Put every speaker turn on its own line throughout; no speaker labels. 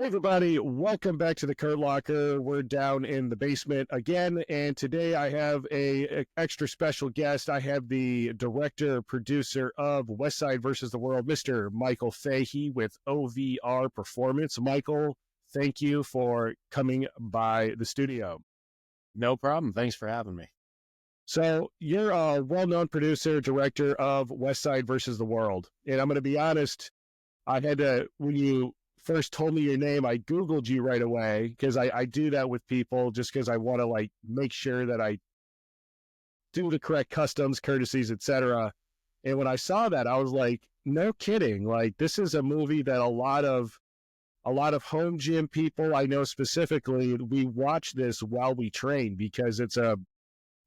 Hey everybody, welcome back to the Kurt Locker. We're down in the basement again, and today I have a extra special guest. I have the director, producer of Westside versus the World, Mr. Michael Fahey with OVR Performance. Michael, thank you for coming by the studio.
No problem. Thanks for having me.
So you're a well-known producer, director of Westside versus the World, and I'm going to be honest, I had to, when you first told me your name, I Googled you right away because I do that with people just because I want to like make sure that I do the correct customs, courtesies, etc. And when I saw that, I was like, no kidding. Like this is a movie that a lot of home gym people I know specifically, we watch this while we train because it's I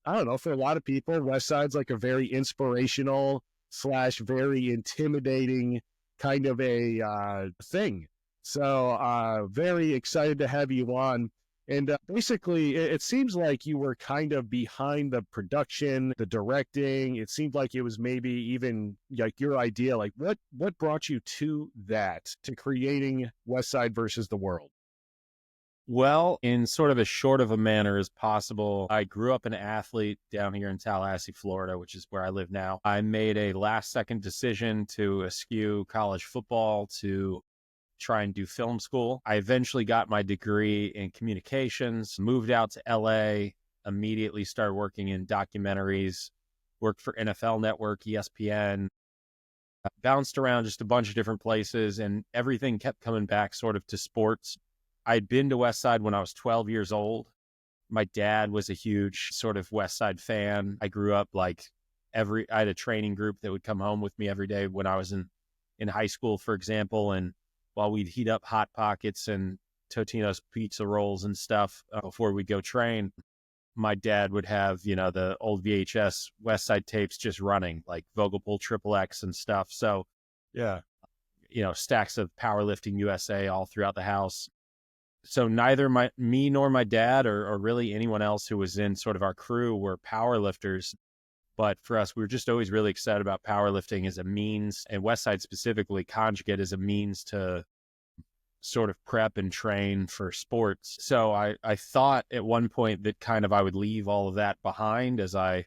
don't know, for a lot of people, West Side's like a very inspirational / very intimidating kind of a thing. So very excited to have you on. And basically, it seems like you were kind of behind the production, the directing. It seemed like it was maybe even like your idea. Like what brought you to that, to creating West Side versus the World?
Well, in sort of as short of a manner as possible, I grew up an athlete down here in Tallahassee, Florida, which is where I live now. I made a last-second decision to eschew college football to try and do film school. I eventually got my degree in communications, moved out to LA, immediately started working in documentaries, worked for NFL Network, ESPN, bounced around just a bunch of different places, and everything kept coming back sort of to sports. I'd been to Westside when I was 12 years old. My dad was a huge sort of Westside fan. I grew up I had a training group that would come home with me every day when I was in high school, for example. And while we'd heat up Hot Pockets and Totino's pizza rolls and stuff before we'd go train, my dad would have, the old VHS Westside tapes just running, like Vogelpool Triple X and stuff. So,
Yeah.
Stacks of Powerlifting USA all throughout the house. So neither me nor my dad or really anyone else who was in sort of our crew were powerlifters. But for us, we were just always really excited about powerlifting as a means, and Westside specifically, conjugate as a means to sort of prep and train for sports. So I thought at one point that kind of I would leave all of that behind as I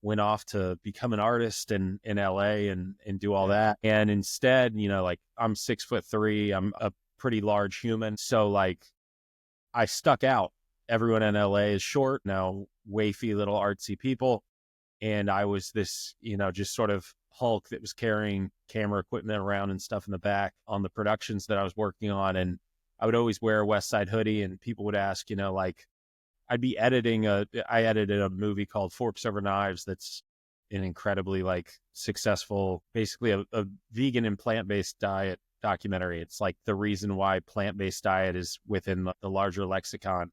went off to become an artist in LA and do all that. And instead, I'm 6'3", I'm a pretty large human. So I stuck out. Everyone in LA is short, now wafy little artsy people. And I was this, just sort of Hulk that was carrying camera equipment around and stuff in the back on the productions that I was working on. And I would always wear a Westside hoodie, and people would ask, I'd be I edited a movie called Forks Over Knives. That's an incredibly successful, basically a vegan and plant-based diet documentary. It's like the reason why plant-based diet is within the larger lexicon.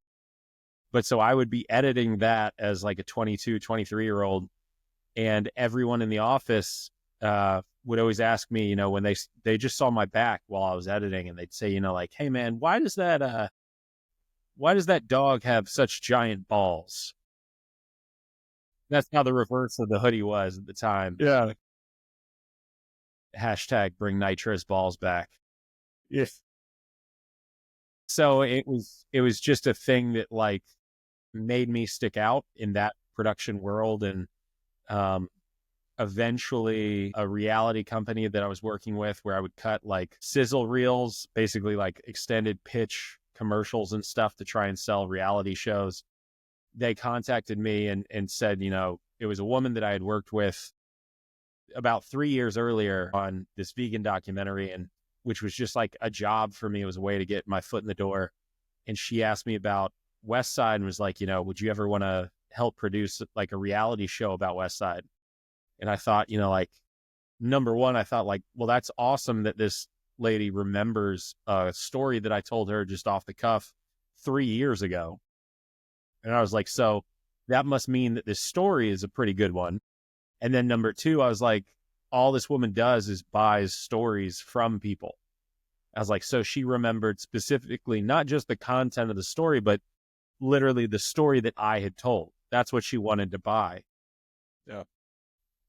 But so I would be editing that as like a 22, 23-year-old, and everyone in the office would always ask me, when they just saw my back while I was editing, and they'd say, hey man, why does that dog have such giant balls? That's how the reverse of the hoodie was at the time.
Yeah.
Hashtag bring Nitro's balls back.
Yes.
So it was just a thing that made me stick out in that production world. And eventually a reality company that I was working with, where I would cut sizzle reels, basically extended pitch commercials and stuff to try and sell reality shows. They contacted me and said, it was a woman that I had worked with about 3 years earlier on this vegan documentary, and which was just like a job for me. It was a way to get my foot in the door. And she asked me about Westside and was like, would you ever want to help produce a reality show about Westside? And I thought, number one, I thought well, that's awesome that this lady remembers a story that I told her just off the cuff 3 years ago. And I was like, so that must mean that this story is a pretty good one. And then number two, I was like, all this woman does is buys stories from people. I was like, so she remembered specifically not just the content of the story, but literally the story that I had told. That's what she wanted to buy.
Yeah.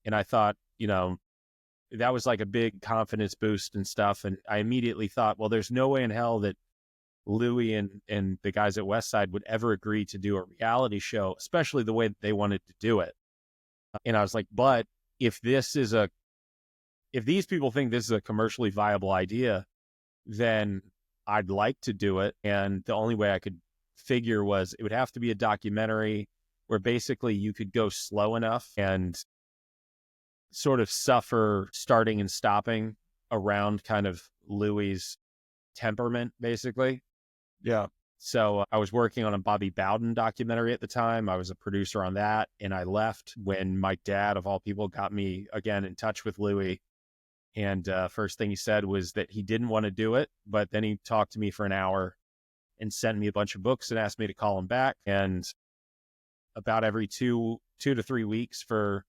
And I thought, that was like a big confidence boost and stuff. And I immediately thought, well, there's no way in hell that Louis and the guys at Westside would ever agree to do a reality show, especially the way that they wanted to do it. And I was like, but if these people think this is a commercially viable idea, then I'd like to do it. And the only way I could figure was it would have to be a documentary where basically you could go slow enough and sort of suffer starting and stopping around kind of Louis's temperament, basically.
Yeah.
So I was working on a Bobby Bowden documentary at the time. I was a producer on that. And I left when my dad, of all people, got me again in touch with Louis. And first thing he said was that he didn't want to do it. But then he talked to me for an hour and sent me a bunch of books and asked me to call him back. And about every two to 3 weeks for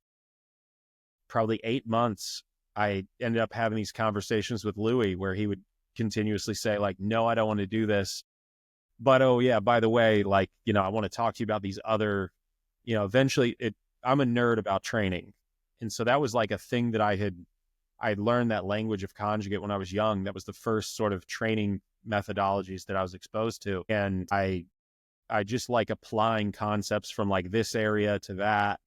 probably 8 months, I ended up having these conversations with Louis where he would continuously say, like, no, I don't want to do this. But, oh, yeah, by the way, like, I want to talk to you about these other, eventually I'm a nerd about training. And so that was like a thing that I learned that language of conjugate when I was young. That was the first sort of training methodologies that I was exposed to. And I just like applying concepts from like this area to that,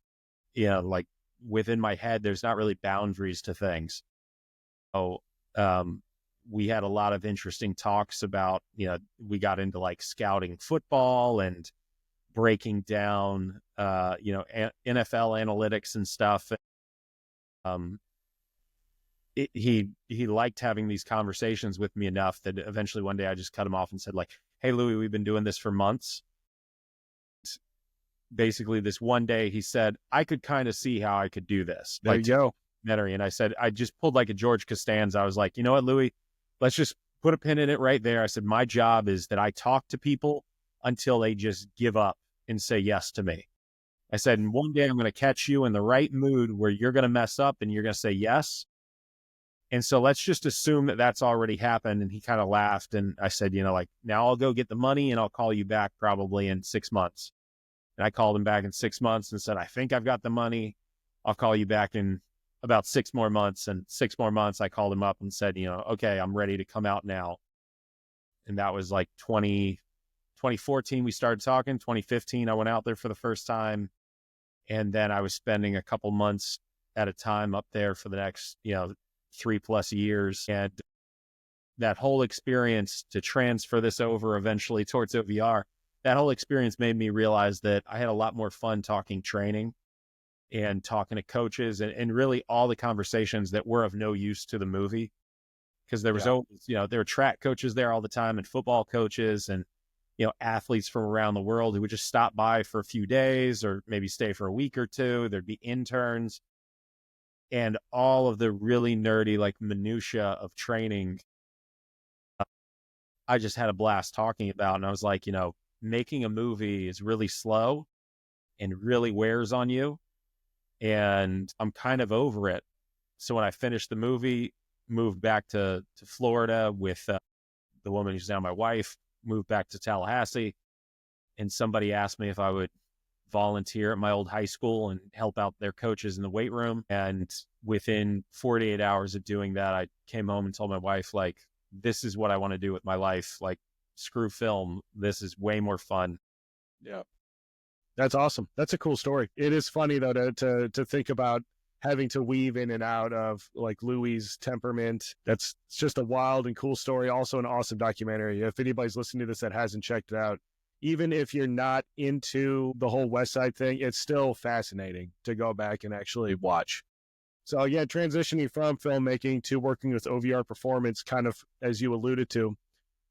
like within my head, there's not really boundaries to things. So, we had a lot of interesting talks about, we got into like scouting football and breaking down, NFL analytics and stuff. He liked having these conversations with me enough that eventually one day I just cut him off and said, like, hey, Louis, we've been doing this for months. Basically, this one day he said, I could kind of see how I could do this.
There you go.
And I said, I just pulled like a George Costanza. I was like, you know what, Louis, let's just put a pin in it right there. I said, my job is that I talk to people until they just give up and say yes to me. I said, and one day I'm going to catch you in the right mood where you're going to mess up and you're going to say yes. And so let's just assume that that's already happened. And he kind of laughed. And I said, like, now I'll go get the money and I'll call you back probably in 6 months. And I called him back in 6 months and said, I think I've got the money. I'll call you back in about 6 more months. And 6 more months, I called him up and said, okay, I'm ready to come out now. And that was like 2014, we started talking. 2015, I went out there for the first time. And then I was spending a couple months at a time up there for the next, 3+ years. And that whole experience to transfer this over eventually towards OVR, that whole experience made me realize that I had a lot more fun talking training and talking to coaches and really all the conversations that were of no use to the movie. Because there was always, there were track coaches there all the time and football coaches and, athletes from around the world who would just stop by for a few days or maybe stay for a week or two. There'd be interns and all of the really nerdy, like minutia of training. I just had a blast talking about, and I was like, making a movie is really slow and really wears on you. And I'm kind of over it. So when I finished the movie, moved back to Florida with the woman who's now my wife, moved back to Tallahassee. And somebody asked me if I would volunteer at my old high school and help out their coaches in the weight room. And within 48 hours of doing that, I came home and told my wife, like, this is what I want to do with my life. Like, screw film. This is way more fun.
Yeah. That's awesome. That's a cool story. It is funny though to think about having to weave in and out of like Louis's temperament. That's just a wild and cool story. Also an awesome documentary. If anybody's listening to this that hasn't checked it out, even if you're not into the whole Westside thing, it's still fascinating to go back and actually watch. So yeah, transitioning from filmmaking to working with OVR Performance, kind of as you alluded to,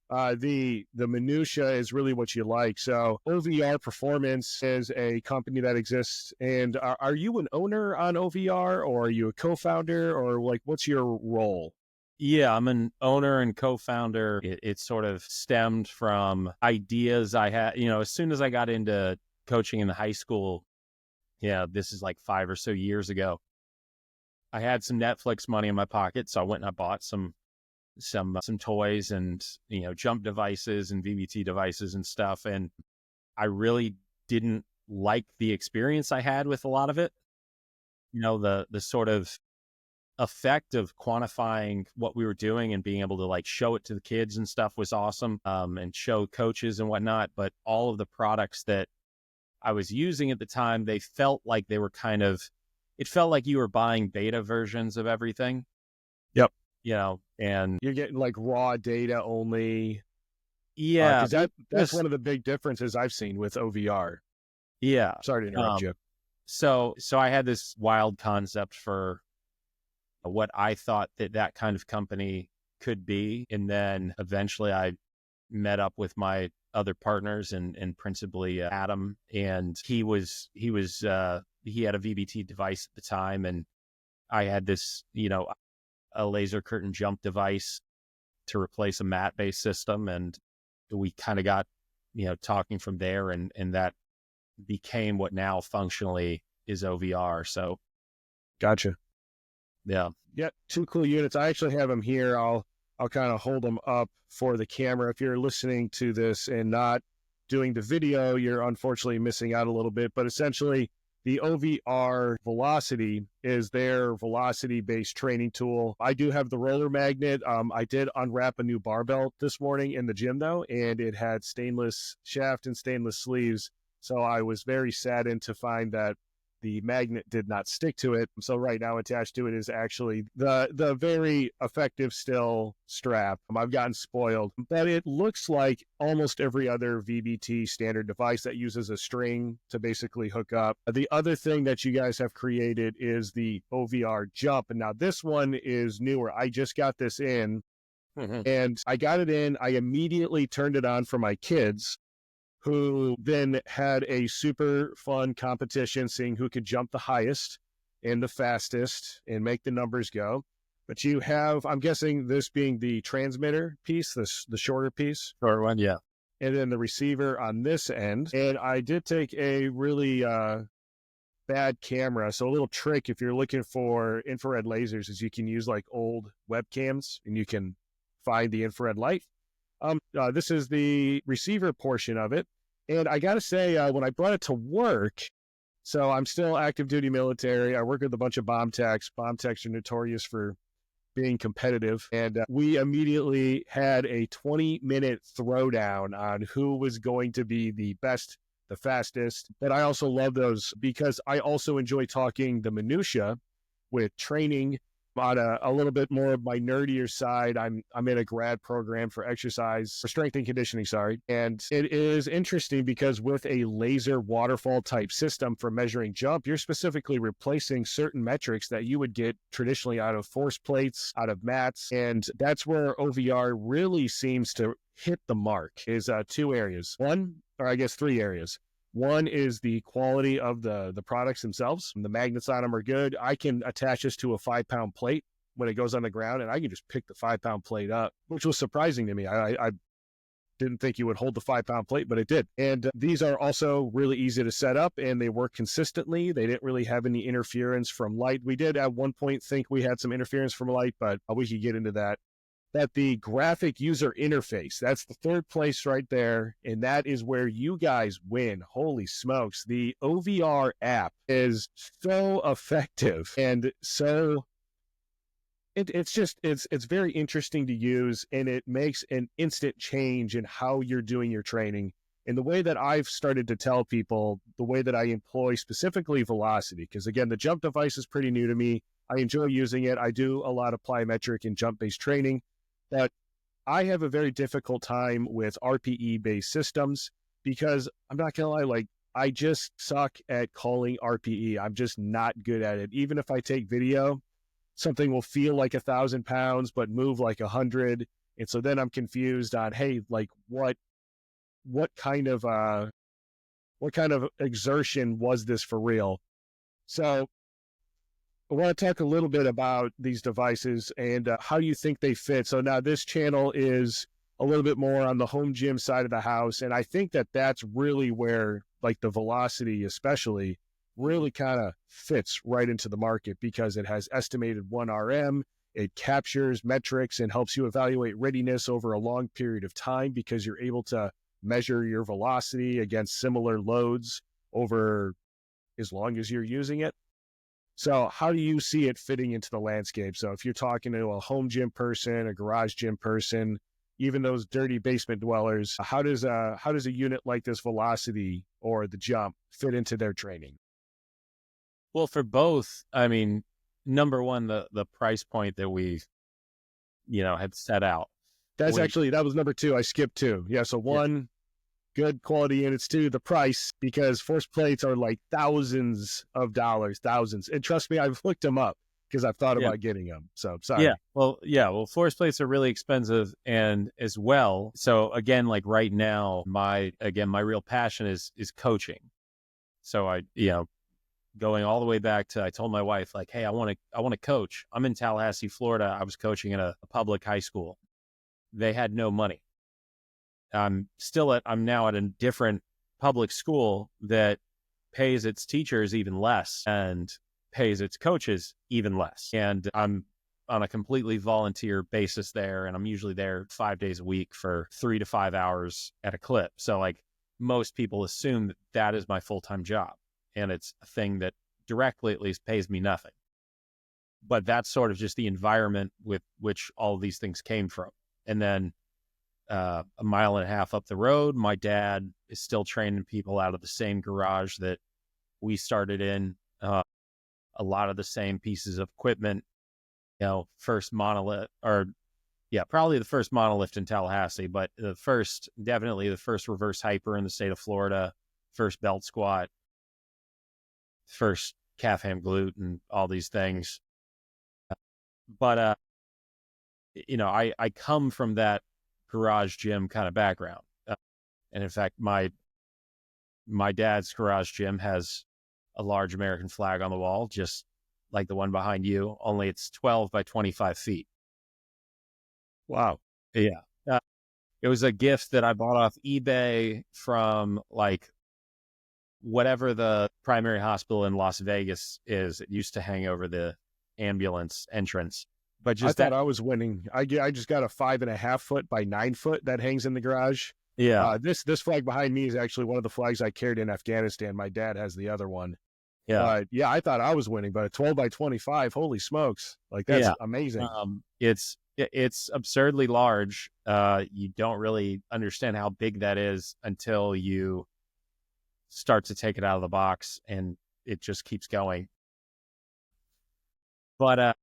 the minutia is really what you like. So OVR Performance is a company that exists. And are you an owner on OVR, or are you a co-founder, or like what's your role?
Yeah, I'm an owner and co-founder. It sort of stemmed from ideas I had, as soon as I got into coaching in the high school. Yeah, this is like 5 or so years ago. I had some Netflix money in my pocket, so I went and I bought some toys and jump devices and VBT devices and stuff. And I really didn't like the experience I had with a lot of it. The sort of effect of quantifying what we were doing and being able to like show it to the kids and stuff was awesome, and show coaches and whatnot. But all of the products that I was using at the time, they felt like they were it felt like you were buying beta versions of everything.
Yep.
And
you're getting like raw data only.
yeah,
Because that's one of the big differences I've seen with OVR.
yeah.
Sorry to interrupt you.
So I had this wild concept for what I thought that kind of company could be. And then eventually I met up with my other partners and principally Adam, and he had a VBT device at the time. And I had this, a laser curtain jump device to replace a mat-based system. And we kind of got, talking from there, and that became what now functionally is OVR. So.
Gotcha.
Yeah.
Yeah. 2 cool units. I actually have them here. I'll kind of hold them up for the camera. If you're listening to this and not doing the video, you're unfortunately missing out a little bit, but essentially the OVR Velocity is their velocity-based training tool. I do have the roller magnet. I did unwrap a new barbell this morning in the gym though, and it had stainless shaft and stainless sleeves. So I was very saddened to find that the magnet did not stick to it. So right now attached to it is actually the very effective still strap. I've gotten spoiled, but it looks like almost every other VBT standard device that uses a string to basically hook up. The other thing that you guys have created is the OVR Jump. And now this one is newer. I just got this in, and I got it in. I immediately turned it on for my kids, who then had a super fun competition seeing who could jump the highest and the fastest and make the numbers go. But you have, I'm guessing this being the transmitter piece, the shorter piece.
Short one, yeah.
And then the receiver on this end. And I did take a really bad camera. So a little trick if you're looking for infrared lasers is you can use like old webcams and you can find the infrared light. This is the receiver portion of it. And I got to say, when I brought it to work, so I'm still active duty military. I work with a bunch of bomb techs. Bomb techs are notorious for being competitive. And we immediately had a 20-minute throwdown on who was going to be the best, the fastest. But I also love those because I also enjoy talking the minutia with training. On a little bit more of my nerdier side, I'm in a grad program for strength and conditioning, and it is interesting because with a laser waterfall type system for measuring jump, you're specifically replacing certain metrics that you would get traditionally out of force plates, out of mats, and that's where OVR really seems to hit the mark. Is 2 areas, three areas. One is the quality of the products themselves. The magnets on them are good. I can attach this to a 5-pound plate when it goes on the ground, and I can just pick the 5-pound plate up, which was surprising to me. I didn't think you would hold the 5-pound plate, but it did. And these are also really easy to set up, and they work consistently. They didn't really have any interference from light. We did at one point think we had some interference from light, but we could get into that. That the graphic user interface, that's the 3rd place right there. And that is where you guys win. Holy smokes. The OVR app is so effective. And so it's very interesting to use, and it makes an instant change in how you're doing your training. And the way that I've started to tell people, the way that I employ specifically velocity, because again, the jump device is pretty new to me. I enjoy using it. I do a lot of plyometric and jump-based training. But I have a very difficult time with RPE-based systems because I'm not going to lie, I just suck at calling RPE. I'm just not good at it. Even if I take video, something will feel like 1,000 pounds, but move like 100. And so then I'm confused on, hey, what kind of exertion was this for real? So I want to talk a little bit about these devices and how you think they fit. So now this channel is a little bit more on the home gym side of the house. And I think that that's really where the velocity especially really kind of fits right into the market because it has estimated 1 RM. It captures metrics and helps you evaluate readiness over a long period of time because you're able to measure your velocity against similar loads over as long as you're using it. So how do you see it fitting into the landscape? So if you're talking to a home gym person, a garage gym person, even those dirty basement dwellers, how does a unit like this Velocity or the Jump fit into their training?
Well, for both, I mean, number one, the price point that we, had set out.
That was number two. I skipped two. Yeah. So
Yeah,
one, good quality units. Two, the price, because force plates are like thousands of dollars, thousands. And trust me, I've looked them up because I've thought
yeah,
about getting them. So
yeah.
sorry.
Well, force plates are really expensive, and as well. So again, like right now, my real passion is coaching. So going all the way back to, I told my wife, like, hey, I want to coach. I'm in Tallahassee, Florida. I was coaching at a public high school. They had no money. I'm now at a different public school that pays its teachers even less and pays its coaches even less. And I'm on a completely volunteer basis there. And I'm usually there 5 days a week for 3 to 5 hours at a clip. So like most people assume that is my full-time job. And it's a thing that directly at least pays me nothing. But that's sort of just the environment with which all of these things came from. And then a mile and a half up the road, my dad is still training people out of the same garage that we started in. A lot of the same pieces of equipment, first monolith, or yeah, probably the first monolift in Tallahassee, but definitely the first reverse hyper in the state of Florida, first belt squat, first calf ham glute, and all these things. But I come from that garage gym kind of background. And in fact, my dad's garage gym has a large American flag on the wall, just like the one behind you, only it's 12 by 25 feet.
Wow.
Yeah. Uh, it was a gift that I bought off eBay from like whatever the primary hospital in Las Vegas is. It used to hang over the ambulance entrance. But
I
just
thought
that,
I was winning. I just got a 5.5 foot by 9 foot that hangs in the garage.
yeah,
This flag behind me is actually one of the flags I carried in Afghanistan. My dad has the other one.
yeah,
But yeah, I thought I was winning, but a 12 by 25, holy smokes. Like that's
yeah.
amazing.
It's absurdly large. You don't really understand how big that is until you start to take it out of the box, and it just keeps going. But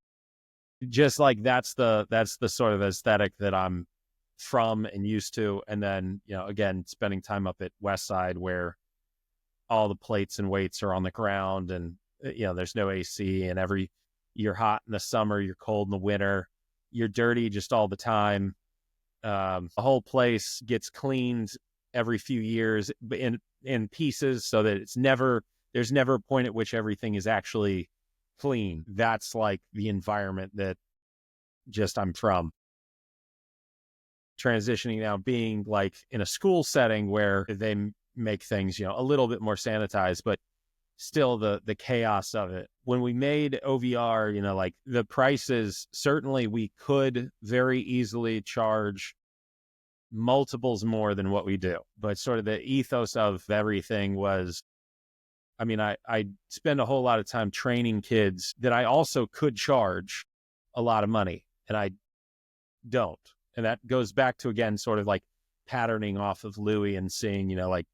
just like that's the sort of aesthetic that I'm from and used to. And then again, spending time up at Westside where all the plates and weights are on the ground, and there's no AC, and you're hot in the summer, you're cold in the winter, you're dirty just all the time. The whole place gets cleaned every few years in pieces, so that there's never a point at which everything is actually clean. That's like the environment that just I'm from. Transitioning now, being like in a school setting where they make things a little bit more sanitized, but still the chaos of it. When we made OVR, like the prices, certainly we could very easily charge multiples more than what we do, but sort of the ethos of everything was, I mean, I spend a whole lot of time training kids that I also could charge a lot of money, and I don't. And that goes back to, again, sort of like patterning off of Louis and seeing, like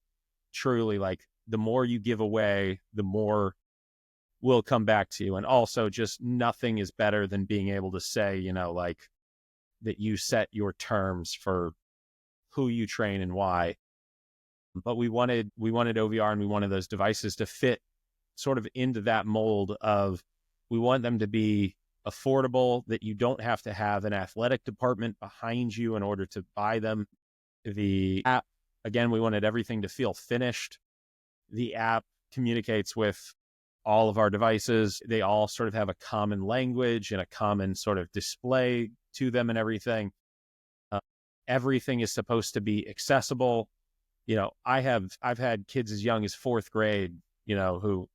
truly like the more you give away, the more will come back to you. And also just nothing is better than being able to say, like that you set your terms for who you train and why. But we wanted OVR, and we wanted those devices to fit sort of into that mold of, we want them to be affordable, that you don't have to have an athletic department behind you in order to buy them. The app, again, we wanted everything to feel finished. The app communicates with all of our devices. They all sort of have a common language and a common sort of display to them and everything. Everything is supposed to be accessible. I've had kids as young as fourth grade, who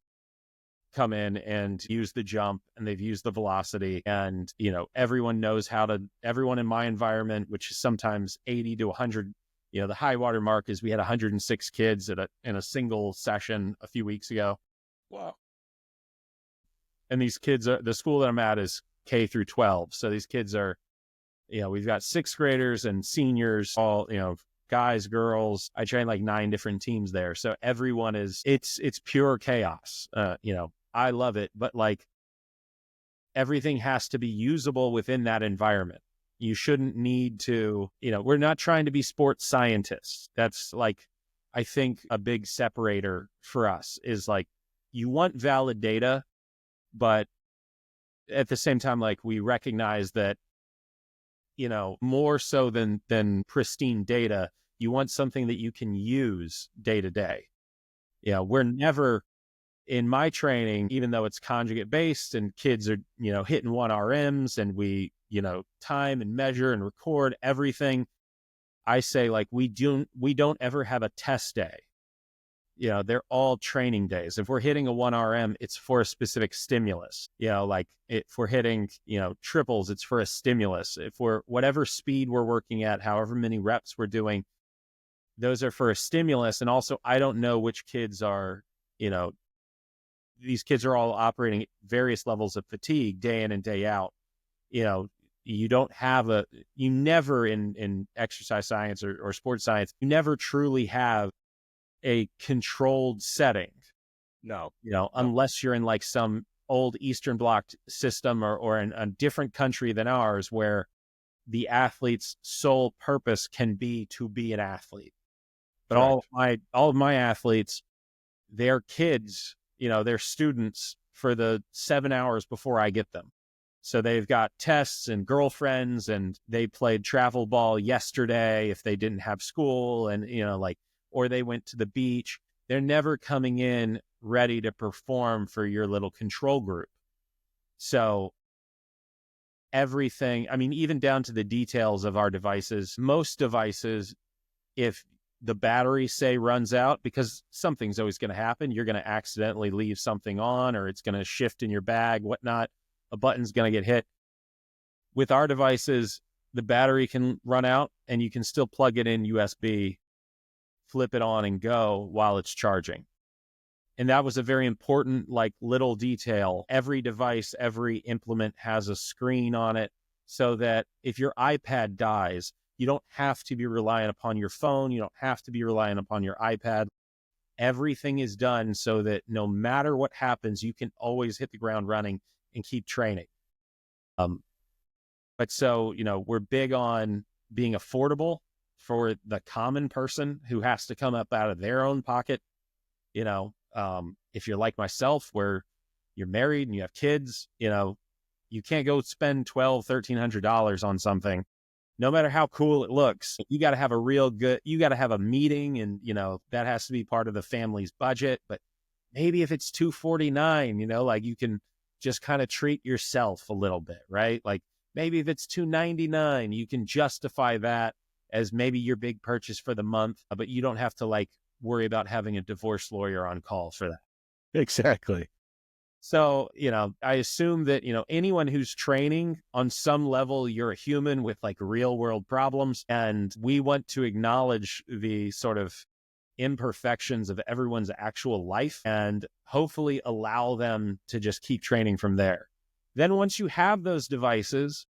come in and use the jump, and they've used the velocity, and everyone knows everyone in my environment, which is sometimes 80 to 100. The high water mark is we had 106 kids in a single session a few weeks ago.
Wow.
And these kids are, the school that I'm at is K through 12. So these kids are, we've got sixth graders and seniors, all, guys, girls. I train like 9 different teams there. So everyone it's pure chaos. I love it, but like everything has to be usable within that environment. You shouldn't need to, we're not trying to be sports scientists. That's like, I think a big separator for us is like, you want valid data, but at the same time, like we recognize that, more so than pristine data, you want something that you can use day to day. We're never, in my training, even though it's conjugate based and kids are, hitting 1 RMs and we, time and measure and record everything, I say like, we don't ever have a test day. They're all training days. If we're hitting a 1 RM, it's for a specific stimulus. If we're hitting, triples, it's for a stimulus. If we're whatever speed we're working at, however many reps we're doing, those are for a stimulus. And also, I don't know which kids are, these kids are all operating at various levels of fatigue day in and day out. You don't have you never in exercise science or sports science, you never truly have a controlled setting.
No.
Unless you're in like some old Eastern Bloc system or in a different country than ours where the athlete's sole purpose can be to be an athlete. But all of my athletes, they're kids, they're students for the 7 hours before I get them. So they've got tests and girlfriends and they played travel ball yesterday if they didn't have school and, or they went to the beach. They're never coming in ready to perform for your little control group. So everything, even down to the details of our devices, most devices, if the battery, say, runs out, because something's always going to happen, you're going to accidentally leave something on or it's going to shift in your bag, whatnot, a button's going to get hit. With our devices, the battery can run out and you can still plug it in USB, flip it on and go while it's charging. And that was a very important, like, little detail. Every device, every implement has a screen on it so that if your iPad dies, you don't have to be relying upon your phone. You don't have to be relying upon your iPad. Everything is done so that no matter what happens, you can always hit the ground running and keep training. But so, we're big on being affordable for the common person who has to come up out of their own pocket. If you're like myself, where you're married and you have kids, you can't go spend $1,200-$1,300 on something. No matter how cool it looks, you got to have you got to have a meeting and, that has to be part of the family's budget. But maybe if it's $249, like you can just kind of treat yourself a little bit, right? Like maybe if it's $299, you can justify that as maybe your big purchase for the month, but you don't have to like worry about having a divorce lawyer on call for that.
Exactly.
So, I assume that, anyone who's training on some level, you're a human with like real world problems. And we want to acknowledge the sort of imperfections of everyone's actual life and hopefully allow them to just keep training from there. Then once you have those devices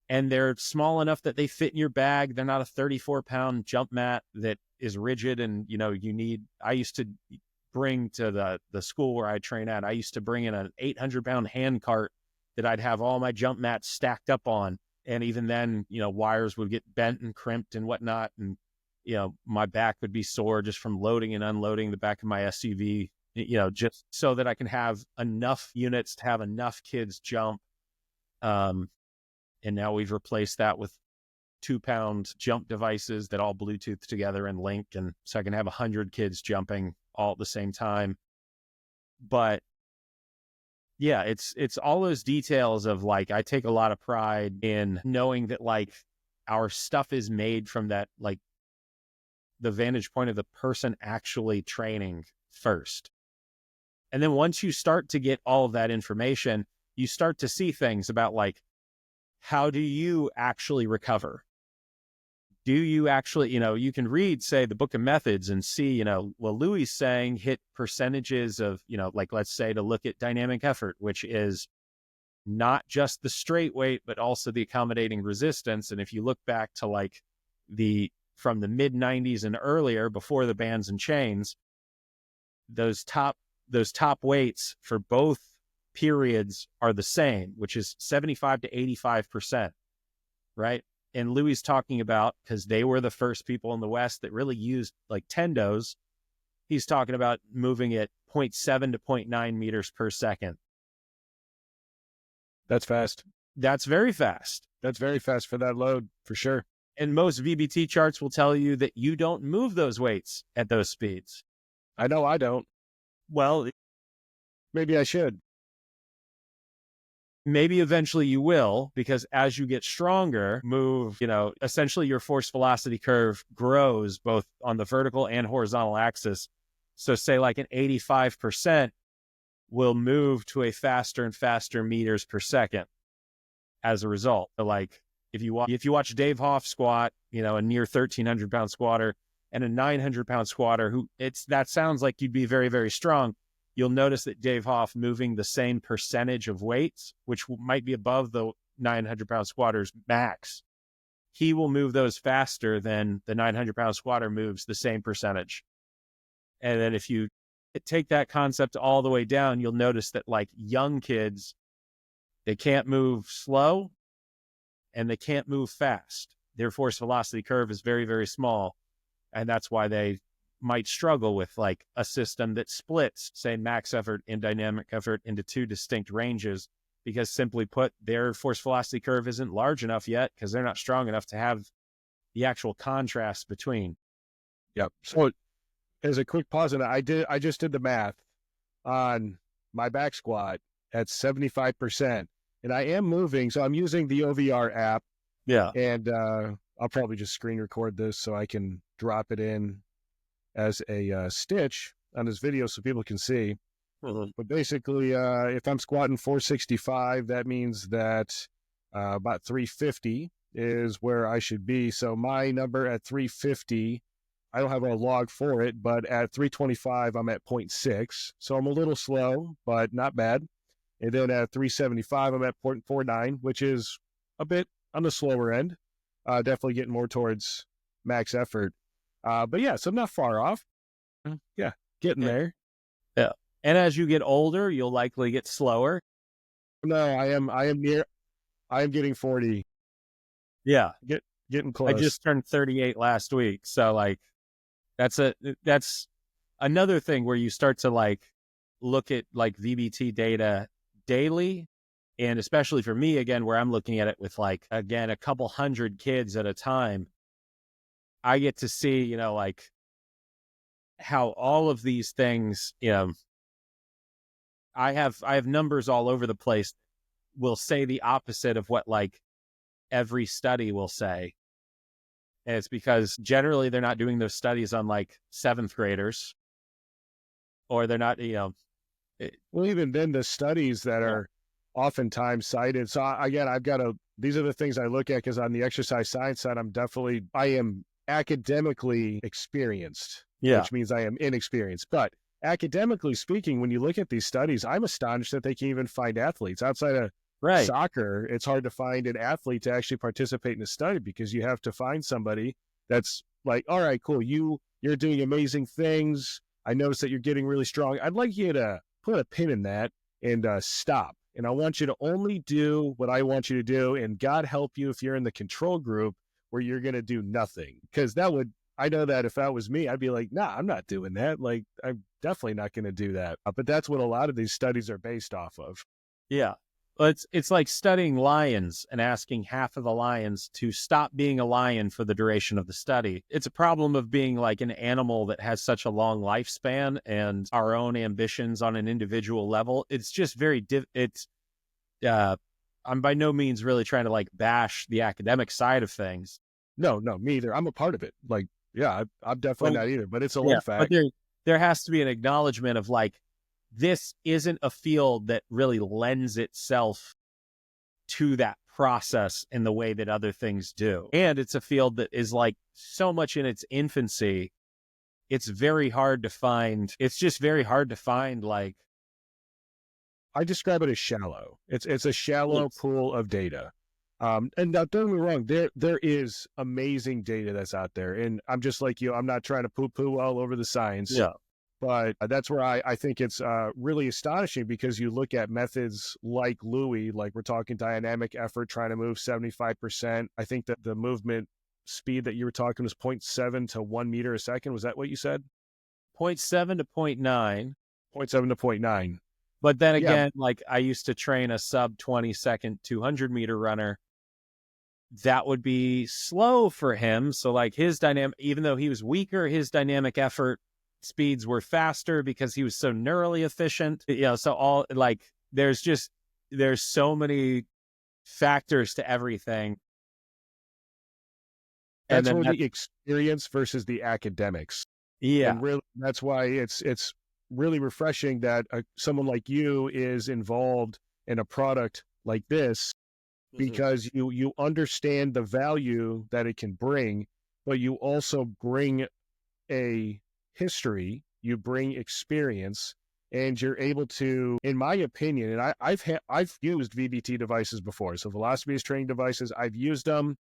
and they're small enough that they fit in your bag, they're not a 34-pound jump mat that is rigid and, I used to bring to the school where I train at, I used to bring in an 800-pound hand cart that I'd have all my jump mats stacked up on. And even then, wires would get bent and crimped and whatnot. And, my back would be sore just from loading and unloading the back of my SUV, just so that I can have enough units to have enough kids jump. And now we've replaced that with 2-pound jump devices that all Bluetooth together and link. And so I can have 100 kids jumping all at the same time. But yeah, it's all those details of like, I take a lot of pride in knowing that like our stuff is made from that, like the vantage point of the person actually training first. And then once you start to get all of that information, you start to see things about like, how do you actually recover? do you actually, you can read, say, the book of methods and see, well, Louis saying hit percentages of, like, let's say to look at dynamic effort, which is not just the straight weight, but also the accommodating resistance. And if you look back to like from the mid 90s and earlier, before the bands and chains, those top weights for both periods are the same, which is 75 to 85%, right? And Louis talking about, because they were the first people in the West that really used like tendos, he's talking about moving at 0.7 to 0.9 meters per second.
That's fast.
That's very fast.
That's very fast for that load, for sure.
And most VBT charts will tell you that you don't move those weights at those speeds.
I know I don't.
Well,
maybe I should.
Maybe eventually you will, because as you get stronger, essentially your force velocity curve grows both on the vertical and horizontal axis. So say like an 85% will move to a faster and faster meters per second as a result. So like if you watch Dave Hoff squat, a near 1,300 pound squatter and a 900 pound squatter that sounds like you'd be very, very strong. You'll notice that Dave Hoff moving the same percentage of weights, which might be above the 900 pound squatter's max. He will move those faster than the 900 pound squatter moves the same percentage. And then if you take that concept all the way down, you'll notice that like young kids, they can't move slow and they can't move fast. Their force velocity curve is very, very small. And that's why they might struggle with like a system that splits, say, max effort and dynamic effort into two distinct ranges, because simply put, their force velocity curve isn't large enough yet because they're not strong enough to have the actual contrast between.
Yep. So as a quick pause, and I just did the math on my back squat at 75%, and I am moving. So I'm using the OVR app.
Yeah.
And I'll probably just screen record this so I can drop it in as a stitch on this video so people can see.
Mm-hmm.
But basically, if I'm squatting 465, that means that about 350 is where I should be. So my number at 350, I don't have a log for it, but at 325, I'm at 0.6. So I'm a little slow, but not bad. And then at 375, I'm at 0.49, which is a bit on the slower end. Definitely getting more towards max effort. But yeah, so I'm not far off. Yeah, getting there.
Yeah. And as you get older, you'll likely get slower.
No, I am getting 40.
Yeah.
Getting close.
I just turned 38 last week. So like, that's another thing where you start to like look at like VBT data daily. And especially for me, again, where I'm looking at it with like, again, a couple hundred kids at a time, I get to see, like how all of these things, I have numbers all over the place will say the opposite of what like every study will say. And it's because generally they're not doing those studies on like 7th graders, or they're not,
well, even then the studies that are oftentimes cited. So again, these are the things I look at, because on the exercise science side, I am academically experienced, which means I am inexperienced. But academically speaking, when you look at these studies, I'm astonished that they can even find athletes outside of soccer. It's hard to find an athlete to actually participate in a study, because you have to find somebody that's like, all right, cool. You're doing amazing things. I noticed that you're getting really strong. I'd like you to put a pin in that and stop. And I want you to only do what I want you to do. And God help you if you're in the control group where you're going to do nothing. Because I know that if that was me, I'd be like, nah, I'm not doing that. Like, I'm definitely not going to do that. But that's what a lot of these studies are based off of.
Yeah. Well, it's like studying lions and asking half of the lions to stop being a lion for the duration of the study. It's a problem of being like an animal that has such a long lifespan and our own ambitions on an individual level. It's just I'm by no means really trying to like bash the academic side of things.
No, me either. I'm a part of it. Like, yeah, I'm definitely not either, but it's a link fact.
But there has to be an acknowledgement of like, this isn't a field that really lends itself to that process in the way that other things do. And it's a field that is like so much in its infancy. It's very hard to find. It's just very hard to find, like,
I describe it as shallow. It's a shallow pool of data. And now, don't get me wrong, there is amazing data that's out there. And I'm just like you, I'm not trying to poo-poo all over the science.
Yeah.
But that's where I think it's really astonishing, because you look at methods like Louis, like we're talking dynamic effort, trying to move 75%. I think that the movement speed that you were talking was 0.7 to 1 meter a second. Was that what you said?
0.7 to 0.9.
0.7 to 0.9.
But then again, like I used to train a sub 20-second 200-meter runner. That would be slow for him. So like his dynamic, even though he was weaker, his dynamic effort speeds were faster because he was so neurally efficient. So all like there's so many factors to everything.
That's where the experience versus the academics.
Yeah.
And really, that's why it's really refreshing that someone like you is involved in a product like this, because you understand the value that it can bring, but you also bring a history, you bring experience, and you're able to, in my opinion, and I've used VBT devices before, so velocity-based training devices, I've used them.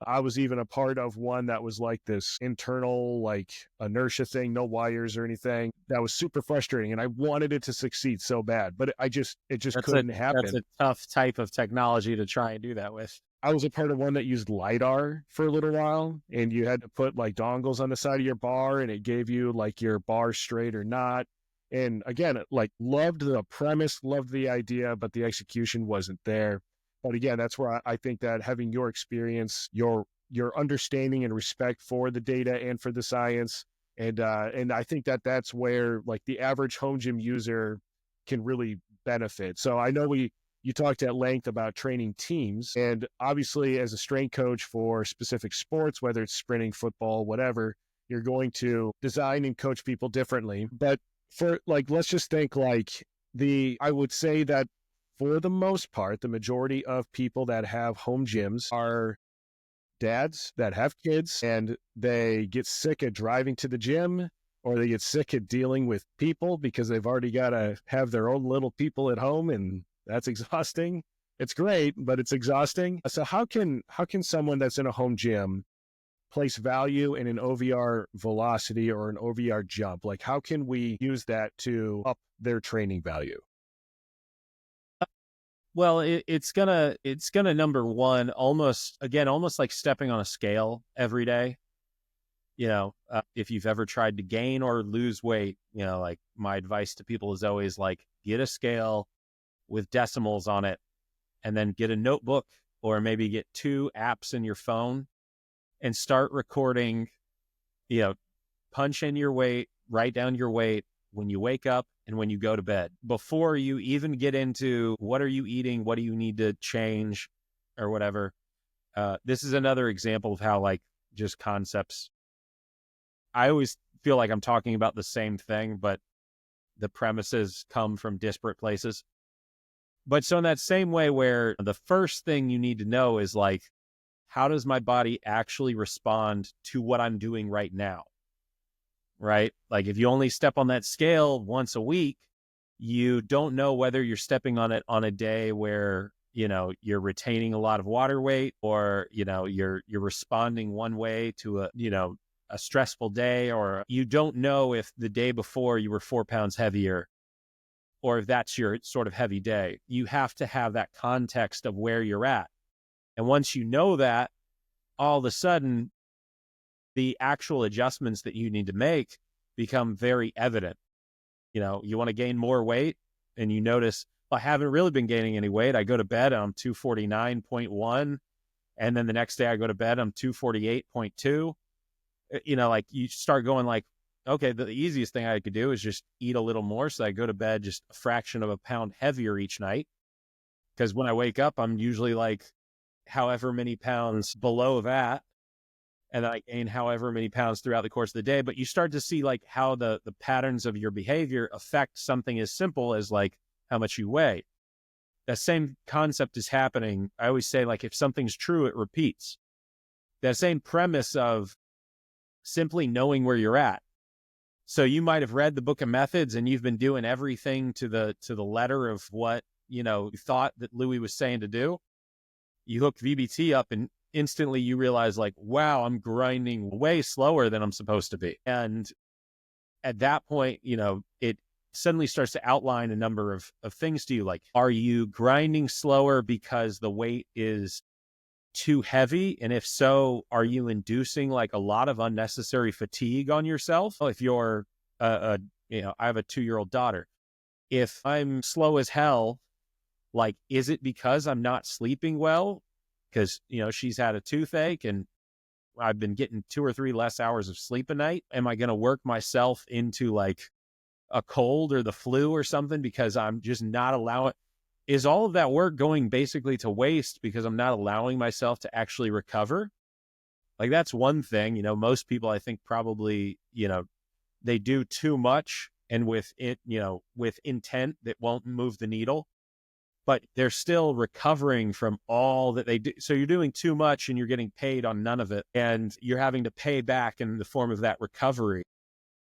I was even a part of one that was like this internal, like inertia thing, no wires or anything. That was super frustrating, and I wanted it to succeed so bad, but it just couldn't happen.
That's a tough type of technology to try and do that with.
I was a part of one that used LiDAR for a little while, and you had to put like dongles on the side of your bar, and it gave you like your bar straight or not. And again, like loved the premise, loved the idea, but the execution wasn't there. But again, that's where I think that having your experience, your understanding and respect for the data and for the science, and I think that that's where like the average home gym user can really benefit. So I know you talked at length about training teams, and obviously as a strength coach for specific sports, whether it's sprinting, football, whatever, you're going to design and coach people differently. But for like, let's just think like I would say that for the most part, the majority of people that have home gyms are dads that have kids, and they get sick of driving to the gym, or they get sick of dealing with people because they've already got to have their own little people at home, and that's exhausting. It's great, but it's exhausting. So how can someone that's in a home gym place value in an OVR velocity or an OVR jump? Like, how can we use that to up their training value?
Well, it's gonna number one, almost like stepping on a scale every day. If you've ever tried to gain or lose weight, like my advice to people is always like, get a scale with decimals on it, and then get a notebook or maybe get 2 apps in your phone and start recording, punch in your weight, write down your weight when you wake up and when you go to bed, before you even get into what are you eating, what do you need to change or whatever. This is another example of how like just concepts, I always feel like I'm talking about the same thing, but the premises come from disparate places. But so in that same way, where the first thing you need to know is like, how does my body actually respond to what I'm doing right now? Right? Like if you only step on that scale once a week, you don't know whether you're stepping on it on a day where, you're retaining a lot of water weight, or, you're responding one way to a stressful day, or you don't know if the day before you were 4 pounds heavier, or if that's your sort of heavy day. You have to have that context of where you're at. And once you know that, all of a sudden, the actual adjustments that you need to make become very evident. You want to gain more weight, and you notice, I haven't really been gaining any weight. I go to bed, I'm 249.1. And then the next day I go to bed, I'm 248.2. Like you start going like, okay, the easiest thing I could do is just eat a little more. So I go to bed just a fraction of a pound heavier each night. Because when I wake up, I'm usually like however many pounds below that. And then I gain however many pounds throughout the course of the day. But you start to see like how the patterns of your behavior affect something as simple as like how much you weigh. that same concept is happening. I always say, like, if something's true, it repeats. That same premise of simply knowing where you're at. So you might have read the book of methods and you've been doing everything to the letter of what, you thought that Louis was saying to do. You hook VBT up and instantly you realize, like, wow, I'm grinding way slower than I'm supposed to be. And at that point, it suddenly starts to outline a number of things to you. Like, are you grinding slower because the weight is too heavy? And if so, are you inducing like a lot of unnecessary fatigue on yourself? If you're, I have a 2-year-old daughter. If I'm slow as hell, like, is it because I'm not sleeping well? Because, she's had a toothache and I've been getting 2 or 3 less hours of sleep a night. Am I going to work myself into like a cold or the flu or something because I'm just not allowing? Is all of that work going basically to waste because I'm not allowing myself to actually recover? Like, that's one thing. Most people, I think, probably, they do too much and with it, with intent that won't move the needle, but they're still recovering from all that they do. So you're doing too much and you're getting paid on none of it. And you're having to pay back in the form of that recovery.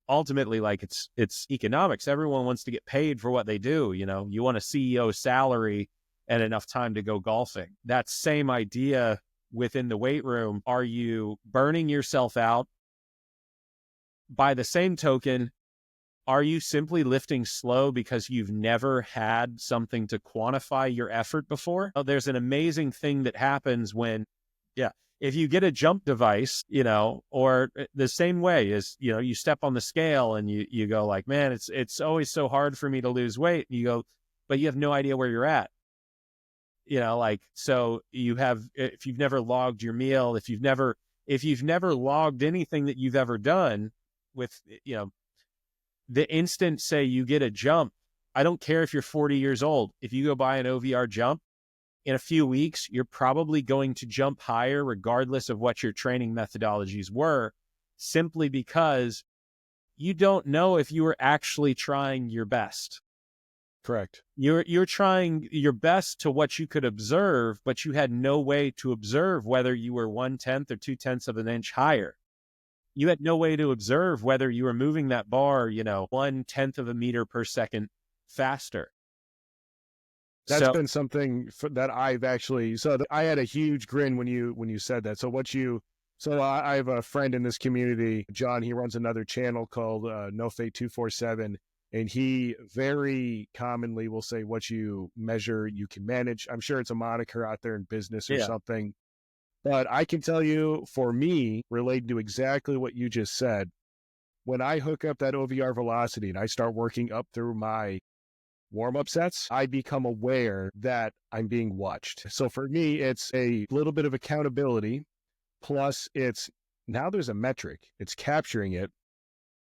Ultimately, like, it's economics. Everyone wants to get paid for what they do. You want a CEO salary and enough time to go golfing. That same idea within the weight room. Are you burning yourself out? By the same token, are you simply lifting slow because you've never had something to quantify your effort before? There's an amazing thing that happens when, if you get a jump device, or the same way as, you step on the scale and you go like, man, it's always so hard for me to lose weight. And you go, but you have no idea where you're at. So you have, if you've never logged your meal, if you've never logged anything that you've ever done with, the instant, say, you get a jump, I don't care if you're 40 years old. If you go buy an OVR jump, in a few weeks, you're probably going to jump higher regardless of what your training methodologies were, simply because you don't know if you were actually trying your best.
Correct.
You're trying your best to what you could observe, but you had no way to observe whether you were 1/10 or 2/10 of an inch higher. You had no way to observe whether you were moving that bar, 1/10 of a meter per second faster.
That's
So
been something that I've actually, I had a huge grin when you said that. I have a friend in this community, John. He runs another channel called No Fate 247, and he very commonly will say, what you measure, you can manage. I'm sure it's a moniker out there in business or something. But I can tell you, for me, related to exactly what you just said, when I hook up that OVR velocity and I start working up through my warm-up sets, I become aware that I'm being watched. So for me, it's a little bit of accountability, plus now there's a metric. It's capturing it.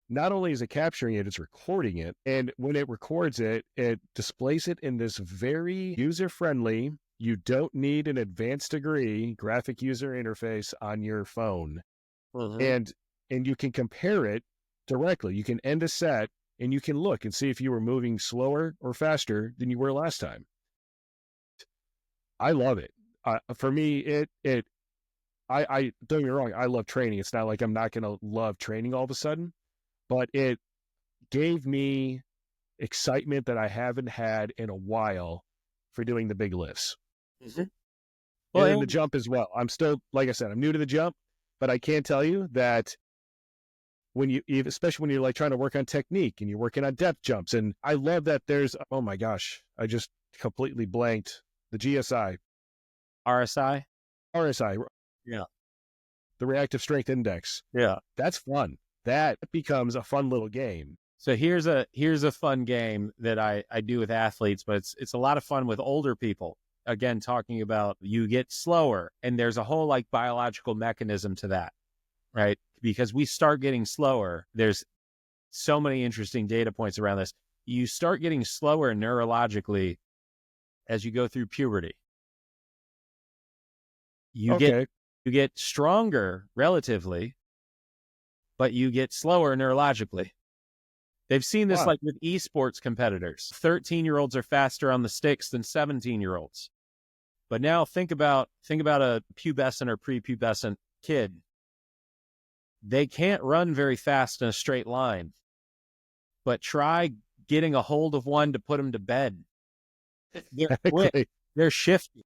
Not only is it capturing it, it's recording it. And when it records it, it displays it in this very user-friendly, you don't need an advanced degree graphic user interface on your phone. And you can compare it directly. You can end a set and you can look and see if you were moving slower or faster than you were last time. I love it. For me, I don't get me wrong, I love training. It's not like I'm not going to love training all of a sudden, but it gave me excitement that I haven't had in a while for doing the big lifts.
Well,
and the jump as well. I'm still, like I said, I'm new to the jump, but I can tell you that especially when you're like trying to work on technique and you're working on depth jumps. And I love that there's, oh my gosh, I just completely blanked the GSI.
RSI?
Yeah. The reactive strength index.
Yeah.
That's fun. That becomes a fun little game.
So here's a fun game that I do with athletes, but it's a lot of fun with older people. Again, talking about you get slower, and there's a whole like biological mechanism to that, right? Because we start getting slower. There's so many interesting data points around this. You start getting slower neurologically as you go through puberty. You get stronger relatively, but you get slower neurologically. They've seen this
Wow.
like with esports competitors. 13-year-olds are faster on the sticks than 17-year-olds. But now think about a pubescent or prepubescent kid. They can't run very fast in a straight line. But try getting a hold of one to put them to bed. They're quick.
Exactly.
They're shifty.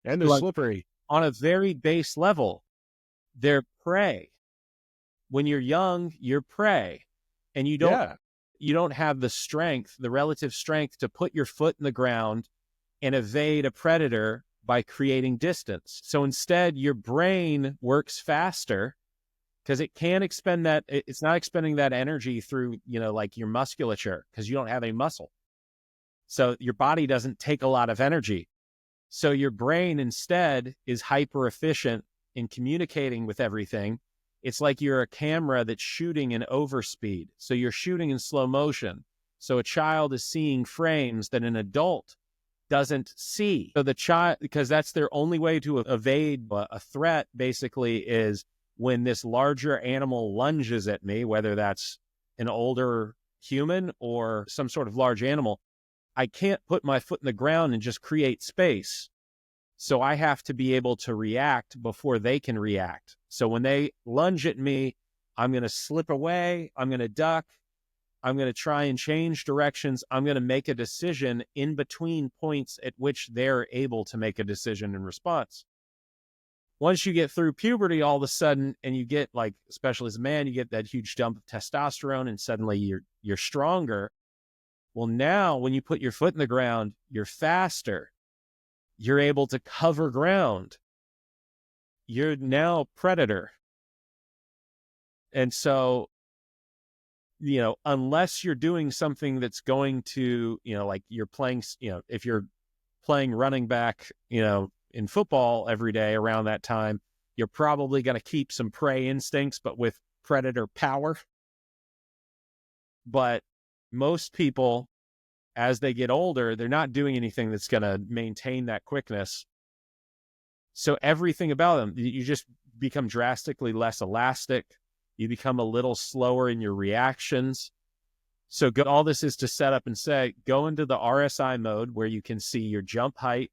And they're
Like,
slippery.
on a very base level, they're prey. When you're young, you're prey. And you don't have the strength, the relative strength to put your foot in the ground and evade a predator by creating distance. So instead, your brain works faster because it can expend that. It's not expending that energy through, like your musculature, because you don't have any muscle. So your body doesn't take a lot of energy. So your brain instead is hyper efficient in communicating with everything. It's like you're a camera that's shooting in overspeed. So you're shooting in slow motion. So a child is seeing frames that an adult doesn't see. So the child, because that's their only way to evade a threat, basically, is when this larger animal lunges at me, whether that's an older human or some sort of large animal, I can't put my foot in the ground and just create space. So I have to be able to react before they can react. So when they lunge at me, I'm going to slip away. I'm going to duck. I'm going to try and change directions. I'm going to make a decision in between points at which they're able to make a decision in response. Once you get through puberty, all of a sudden, and you get, like, especially as a man, you get that huge dump of testosterone, and suddenly you're stronger. Well, now when you put your foot in the ground, you're faster. You're able to cover ground. You're now predator. And so, unless you're doing something that's going to, like you're playing, if you're playing running back, in football every day around that time, you're probably going to keep some prey instincts, but with predator power. But most people, as they get older, they're not doing anything that's going to maintain that quickness. So everything about them, you just become drastically less elastic. You become a little slower in your reactions. So all this is to set up and say, go into the RSI mode where you can see your jump height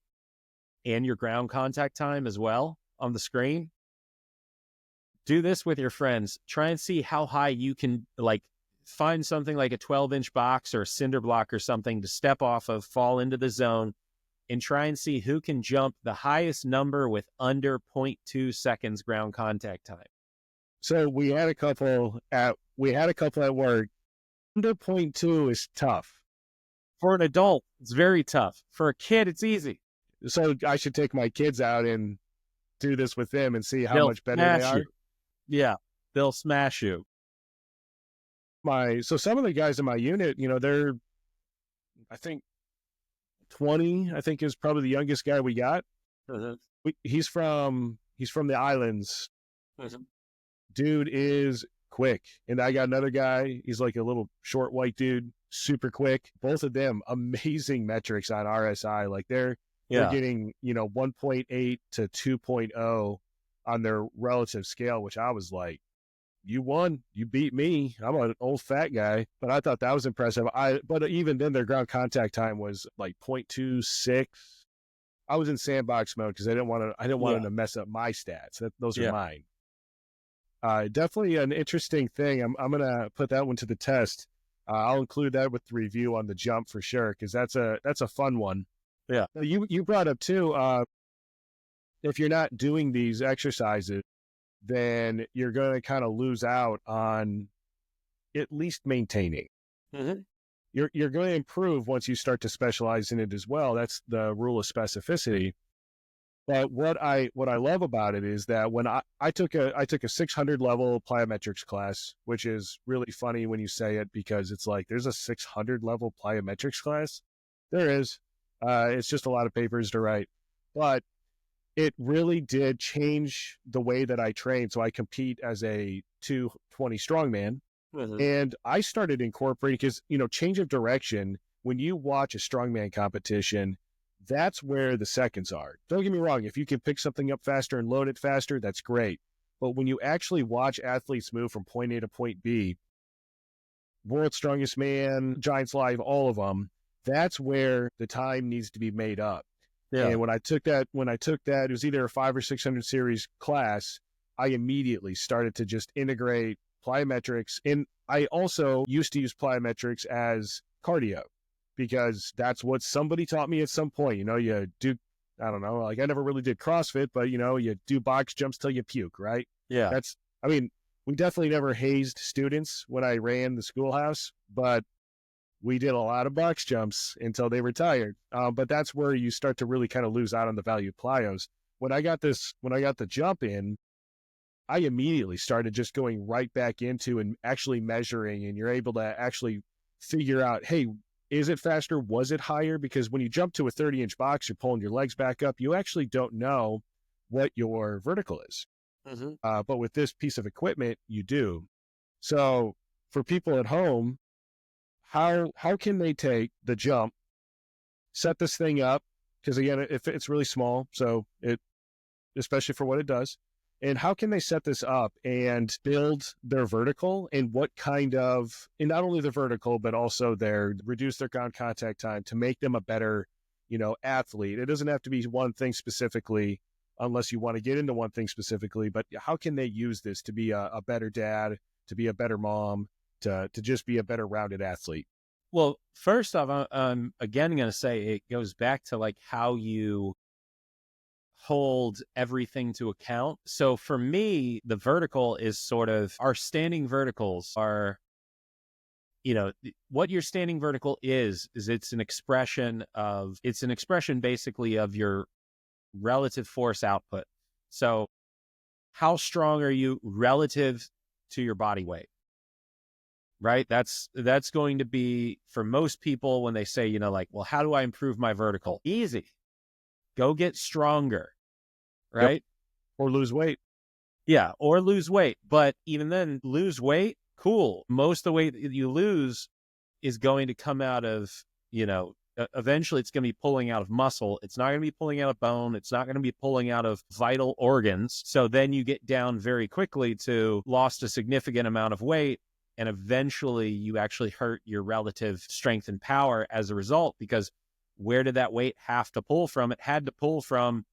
and your ground contact time as well on the screen. Do this with your friends. Try and see how high you can, like, find something like a 12-inch box or a cinder block or something to step off of, fall into the zone, and try and see who can jump the highest number with under 0.2 seconds ground contact time.
So we had a couple at work. Under 0.2 is tough.
For an adult, it's very tough. For a kid, it's easy.
So I should take my kids out and do this with them and see how
They'll
much better they
smash
are.
you. Yeah, they'll smash you.
So some of the guys in my unit, they're, I think 20, I think is probably the youngest guy we got. He's from the islands. Dude is quick. And I got another guy. He's like a little short white dude, super quick. Both of them, amazing metrics on RSI. Like they're getting, 1.8 to 2.0 on their relative scale, which I was like, you won, you beat me. I'm an old fat guy, but I thought that was impressive. But even then their ground contact time was like 0.26. I was in sandbox mode because I didn't want to mess up my stats. Those are mine. Definitely an interesting thing. I'm going to put that one to the test. I'll include that with the review on the jump for sure, because that's a fun one.
Yeah.
You brought up too, if you're not doing these exercises, then you're going to kind of lose out on at least maintaining.
Mm-hmm.
You're going to improve once you start to specialize in it as well. That's the rule of specificity. But what I love about it is that when I took a 600 level plyometrics class, which is really funny when you say it, because it's like, there's a 600 level plyometrics class. There is. It's just a lot of papers to write, but it really did change the way that I train. So I compete as a 220 strongman. Mm-hmm. And I started incorporating, because, change of direction, when you watch a strongman competition, that's where the seconds are. Don't get me wrong. If you can pick something up faster and load it faster, that's great. But when you actually watch athletes move from point A to point B, World's Strongest Man, Giants Live, all of them, that's where the time needs to be made up.
Yeah.
And when I took that, it was either a 500 or 600 series class, I immediately started to just integrate plyometrics. And I also used to use plyometrics as cardio because that's what somebody taught me at some point. You know, you do, I don't know, like I never really did CrossFit, but you know, you do box jumps till you puke, right?
Yeah.
I mean, we definitely never hazed students when I ran the schoolhouse, but we did a lot of box jumps until they retired. But that's where you start to really kind of lose out on the value of plyos. When I got the jump in, I immediately started just going right back into and actually measuring, and you're able to actually figure out, hey, is it faster? Was it higher? Because when you jump to a 30-inch box, you're pulling your legs back up. You actually don't know what your vertical is. But with this piece of equipment, you do. So for people at home, how can they take the jump, set this thing up? Because again, if it's really small, so it, especially for what it does, and how can they set this up and build their vertical, and what kind of, and not only the vertical, but also reduce their ground contact time to make them a better, athlete. It doesn't have to be one thing specifically, unless you want to get into one thing specifically, but how can they use this to be a better dad, to be a better mom, to just be a better rounded athlete?
Well, first off, I'm again going to say it goes back to like how you hold everything to account. So for me, the vertical is sort of, our standing verticals are, what your standing vertical is it's an expression basically of your relative force output. So how strong are you relative to your body weight? Right? That's going to be, for most people, when they say, like, well, how do I improve my vertical? Easy. Go get stronger. Right?
Yep. Or lose weight.
Yeah. Or lose weight. But even then, lose weight, cool. Most of the weight that you lose is going to come out of, eventually it's going to be pulling out of muscle. It's not going to be pulling out of bone. It's not going to be pulling out of vital organs. So then you get down very quickly to lost a significant amount of weight. And eventually you actually hurt your relative strength and power as a result, because where did that weight have to pull from? It had to pull from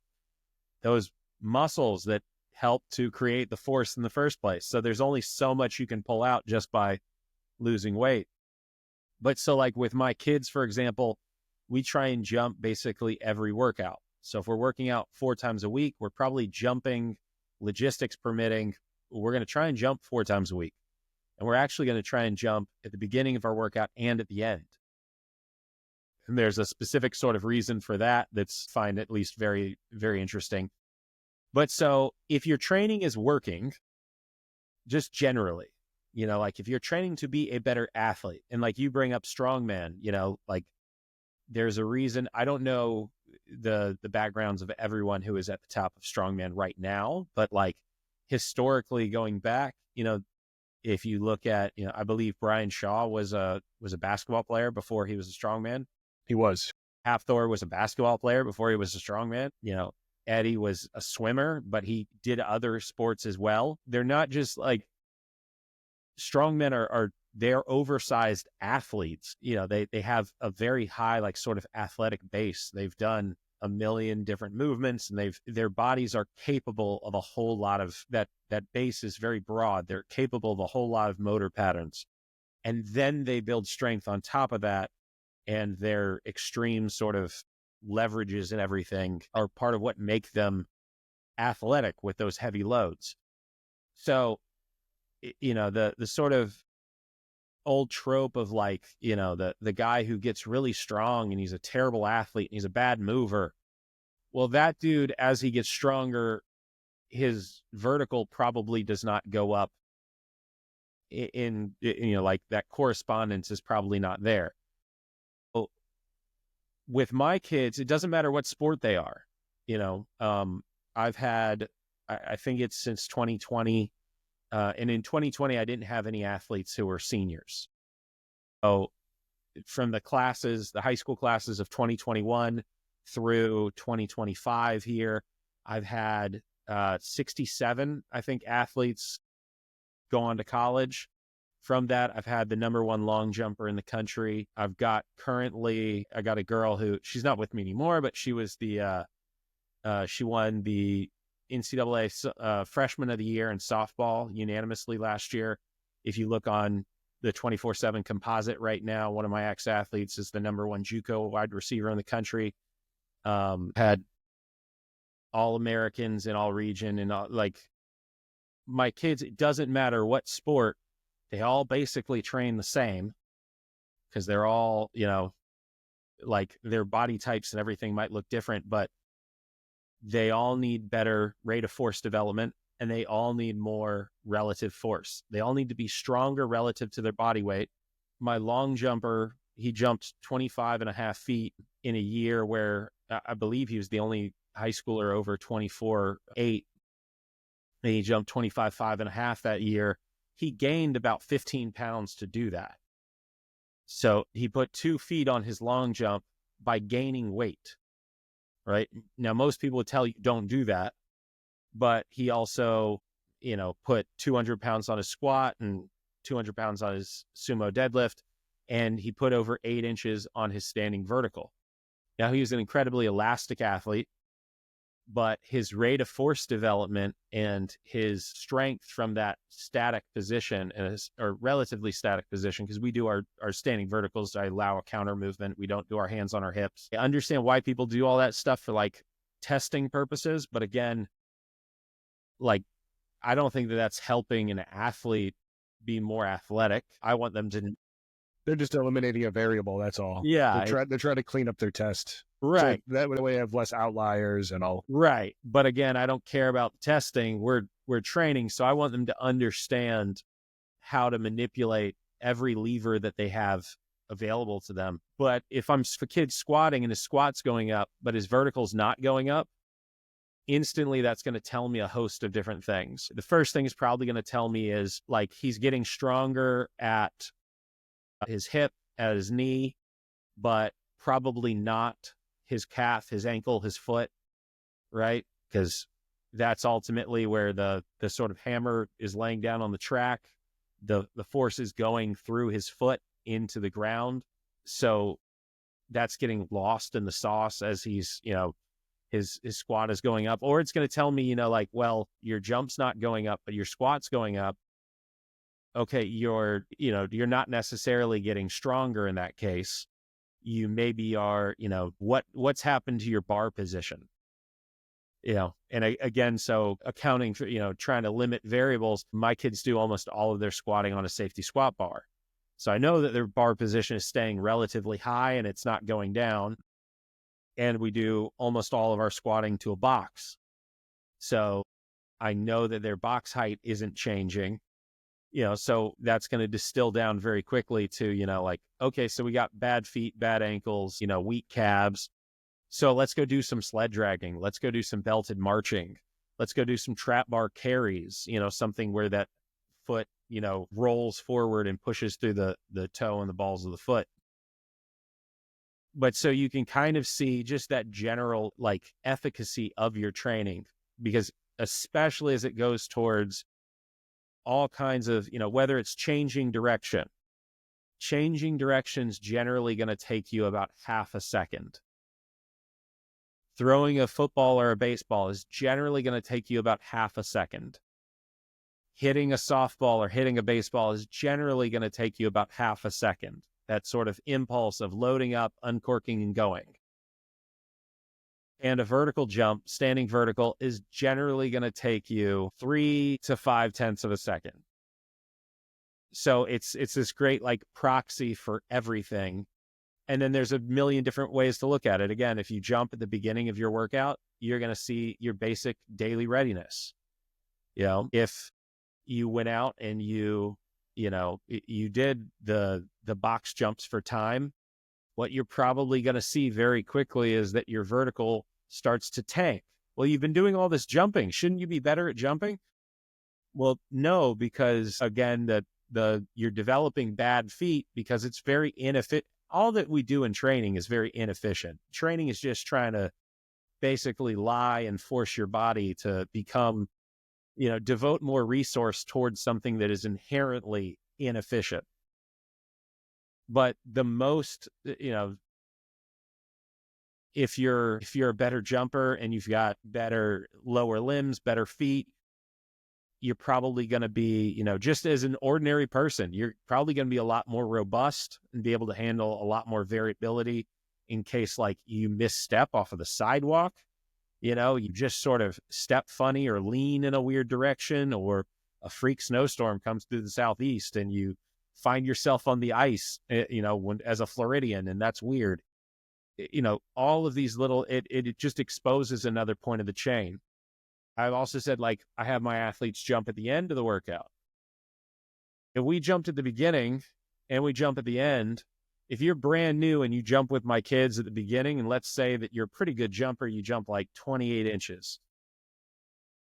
those muscles that help to create the force in the first place. So there's only so much you can pull out just by losing weight. But so like with my kids, for example, we try and jump basically every workout. So if we're working out 4 times a week, we're probably jumping, logistics permitting, we're going to try and jump 4 times a week. And we're actually going to try and jump at the beginning of our workout and at the end. And there's a specific sort of reason for that that's find at least very, very interesting. But so if your training is working, just generally, like if you're training to be a better athlete, and like you bring up strongman, like there's a reason. I don't know the backgrounds of everyone who is at the top of strongman right now, but like historically going back, if you look at, I believe Brian Shaw was a basketball player before he was a strongman.
He was.
Hafthor was a basketball player before he was a strongman. Eddie was a swimmer, but he did other sports as well. They're not just like, strongmen they're oversized athletes. They have a very high, like sort of athletic base. They've done a million different movements, and their bodies are capable of a whole lot of that base is very broad. They're capable of a whole lot of motor patterns. And then they build strength on top of that, and their extreme sort of leverages and everything are part of what make them athletic with those heavy loads. So, the sort of old trope of like, the guy who gets really strong and he's a terrible athlete and he's a bad mover. Well, that dude, as he gets stronger, his vertical probably does not go up in like that correspondence is probably not there. Well, with my kids, it doesn't matter what sport they are. I've had, I think it's since 2020, and in 2020, I didn't have any athletes who were seniors. So from the high school classes of 2021 through 2025 here, I've had 67, I think, athletes go on to college. From that, I've had the #1 long jumper in the country. I got a girl who, she's not with me anymore, but she was she won the NCAA Freshman of the Year in softball unanimously last year. If you look on the 24/7 composite right now, one of my ex-athletes is the #1 JUCO wide receiver in the country. Had All-Americans in all region, and my kids, it doesn't matter what sport, they all basically train the same because they're all, like their body types and everything might look different, but they all need better rate of force development, and they all need more relative force. They all need to be stronger relative to their body weight. My long jumper, he jumped 25.5 feet in a year where I believe he was the only high schooler over 24.8. And he jumped 25.5 that year. He gained about 15 pounds to do that. So he put 2 feet on his long jump by gaining weight, right? Now, most people would tell you don't do that, but he also, put 200 pounds on his squat and 200 pounds on his sumo deadlift, and he put over 8 inches on his standing vertical. Now, he was an incredibly elastic athlete, but his rate of force development and his strength from that static position, or relatively static position, because we do our standing verticals, I allow a counter movement. We don't do our hands on our hips. I understand why people do all that stuff for testing purposes. But again, I don't think that that's helping an athlete be more athletic. I want them to.
They're just eliminating a variable. That's all.
Yeah.
They're trying to clean up their test.
Right.
So that way they have less outliers and all.
Right. But again, I don't care about the testing. We're training. So I want them to understand how to manipulate every lever that they have available to them. But if a kid squatting and his squat's going up, but his vertical's not going up, instantly that's going to tell me a host of different things. The first thing is probably going to tell me is he's getting stronger at his hip, at his knee, but probably not his calf, his ankle, his foot, right? Because that's ultimately where the sort of hammer is laying down on the track. The force is going through his foot into the ground. So that's getting lost in the sauce as he's, his squat is going up. Or it's going to tell me, well, your jump's not going up, but your squat's going up. Okay, you're not necessarily getting stronger in that case. You maybe are, what's happened to your bar position? And again, so accounting for, trying to limit variables, my kids do almost all of their squatting on a safety squat bar. So I know that their bar position is staying relatively high and it's not going down. And we do almost all of our squatting to a box. So I know that their box height isn't changing. So that's going to distill down very quickly to, okay, so we got bad feet, bad ankles, weak calves. So let's go do some sled dragging. Let's go do some belted marching. Let's go do some trap bar carries, something where that foot, rolls forward and pushes through the toe and the balls of the foot. But so you can kind of see just that general efficacy of your training, because especially as it goes towards all kinds of, whether it's changing direction's generally going to take you about half a second. Throwing a football or a baseball is generally going to take you about half a second. Hitting a softball or hitting a baseball is generally going to take you about half a second. That sort of impulse of loading up, uncorking, and going. And a vertical jump, standing vertical, is generally going to take you 3 to 5/10 of a second. So it's this great proxy for everything. And then there's a million different ways to look at it. Again, if you jump at the beginning of your workout, you're going to see your basic daily readiness. If you went out and you did the box jumps for time, what you're probably going to see very quickly is that your vertical starts to tank. Well, you've been doing all this jumping. Shouldn't you be better at jumping? Well, no, because again, you're developing bad feet because it's very inefficient. All that we do in training is very inefficient. Training is just trying to basically lie and force your body to become, devote more resource towards something that is inherently inefficient. But the most, if you're a better jumper and you've got better lower limbs, better feet, you're probably going to be, just as an ordinary person, you're probably going to be a lot more robust and be able to handle a lot more variability in case like you misstep off of the sidewalk, you just sort of step funny or lean in a weird direction, or a freak snowstorm comes through the southeast and you find yourself on the ice, as a Floridian, and that's weird. All of these little, it just exposes another point of the chain. I've also said, like, I have my athletes jump at the end of the workout. If we jumped at the beginning and we jump at the end, if you're brand new and you jump with my kids at the beginning, and let's say that you're a pretty good jumper, you jump like 28 inches,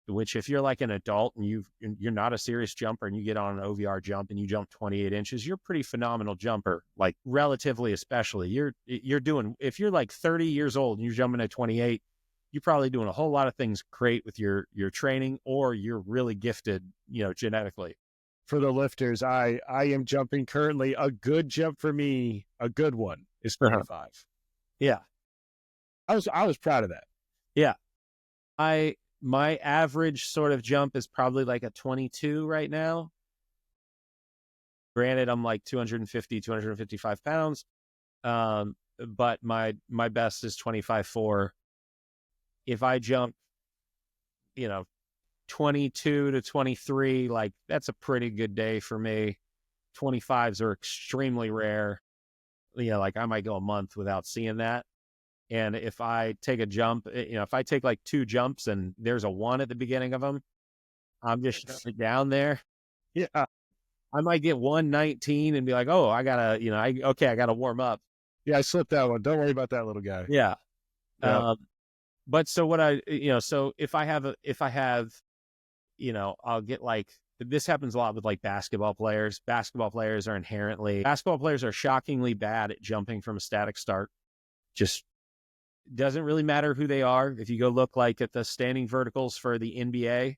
which if you're like an adult and you're not a serious jumper and you get on an OVR jump and you jump 28 inches, you're a pretty phenomenal jumper, like relatively, especially you're doing, if you're like 30 years old and you're jumping at 28, you're probably doing a whole lot of things great with your training, or you're really gifted, genetically.
For the lifters, I am jumping currently. A good jump for me, a good one, is 25.
Yeah.
I was proud of that.
Yeah. My average sort of jump is probably like a 22 right now. Granted, I'm like 255 pounds. But my best is 25.4. If I jump, 22 to 23, like that's a pretty good day for me. 25s are extremely rare. Like I might go a month without seeing that. And if I take a jump, if I take like 2 jumps and there's a 1 at the beginning of them, I'm just down there.
Yeah.
I might get 119 and be like, oh, I gotta, I gotta warm up.
Yeah, I slipped that one. Don't worry about that little guy.
Yeah.
Yep.
But so what so if I have, I'll get like, this happens a lot with like basketball players. Basketball players are shockingly bad at jumping from a static start. Just doesn't really matter who they are. If you go look like at the standing verticals for the NBA,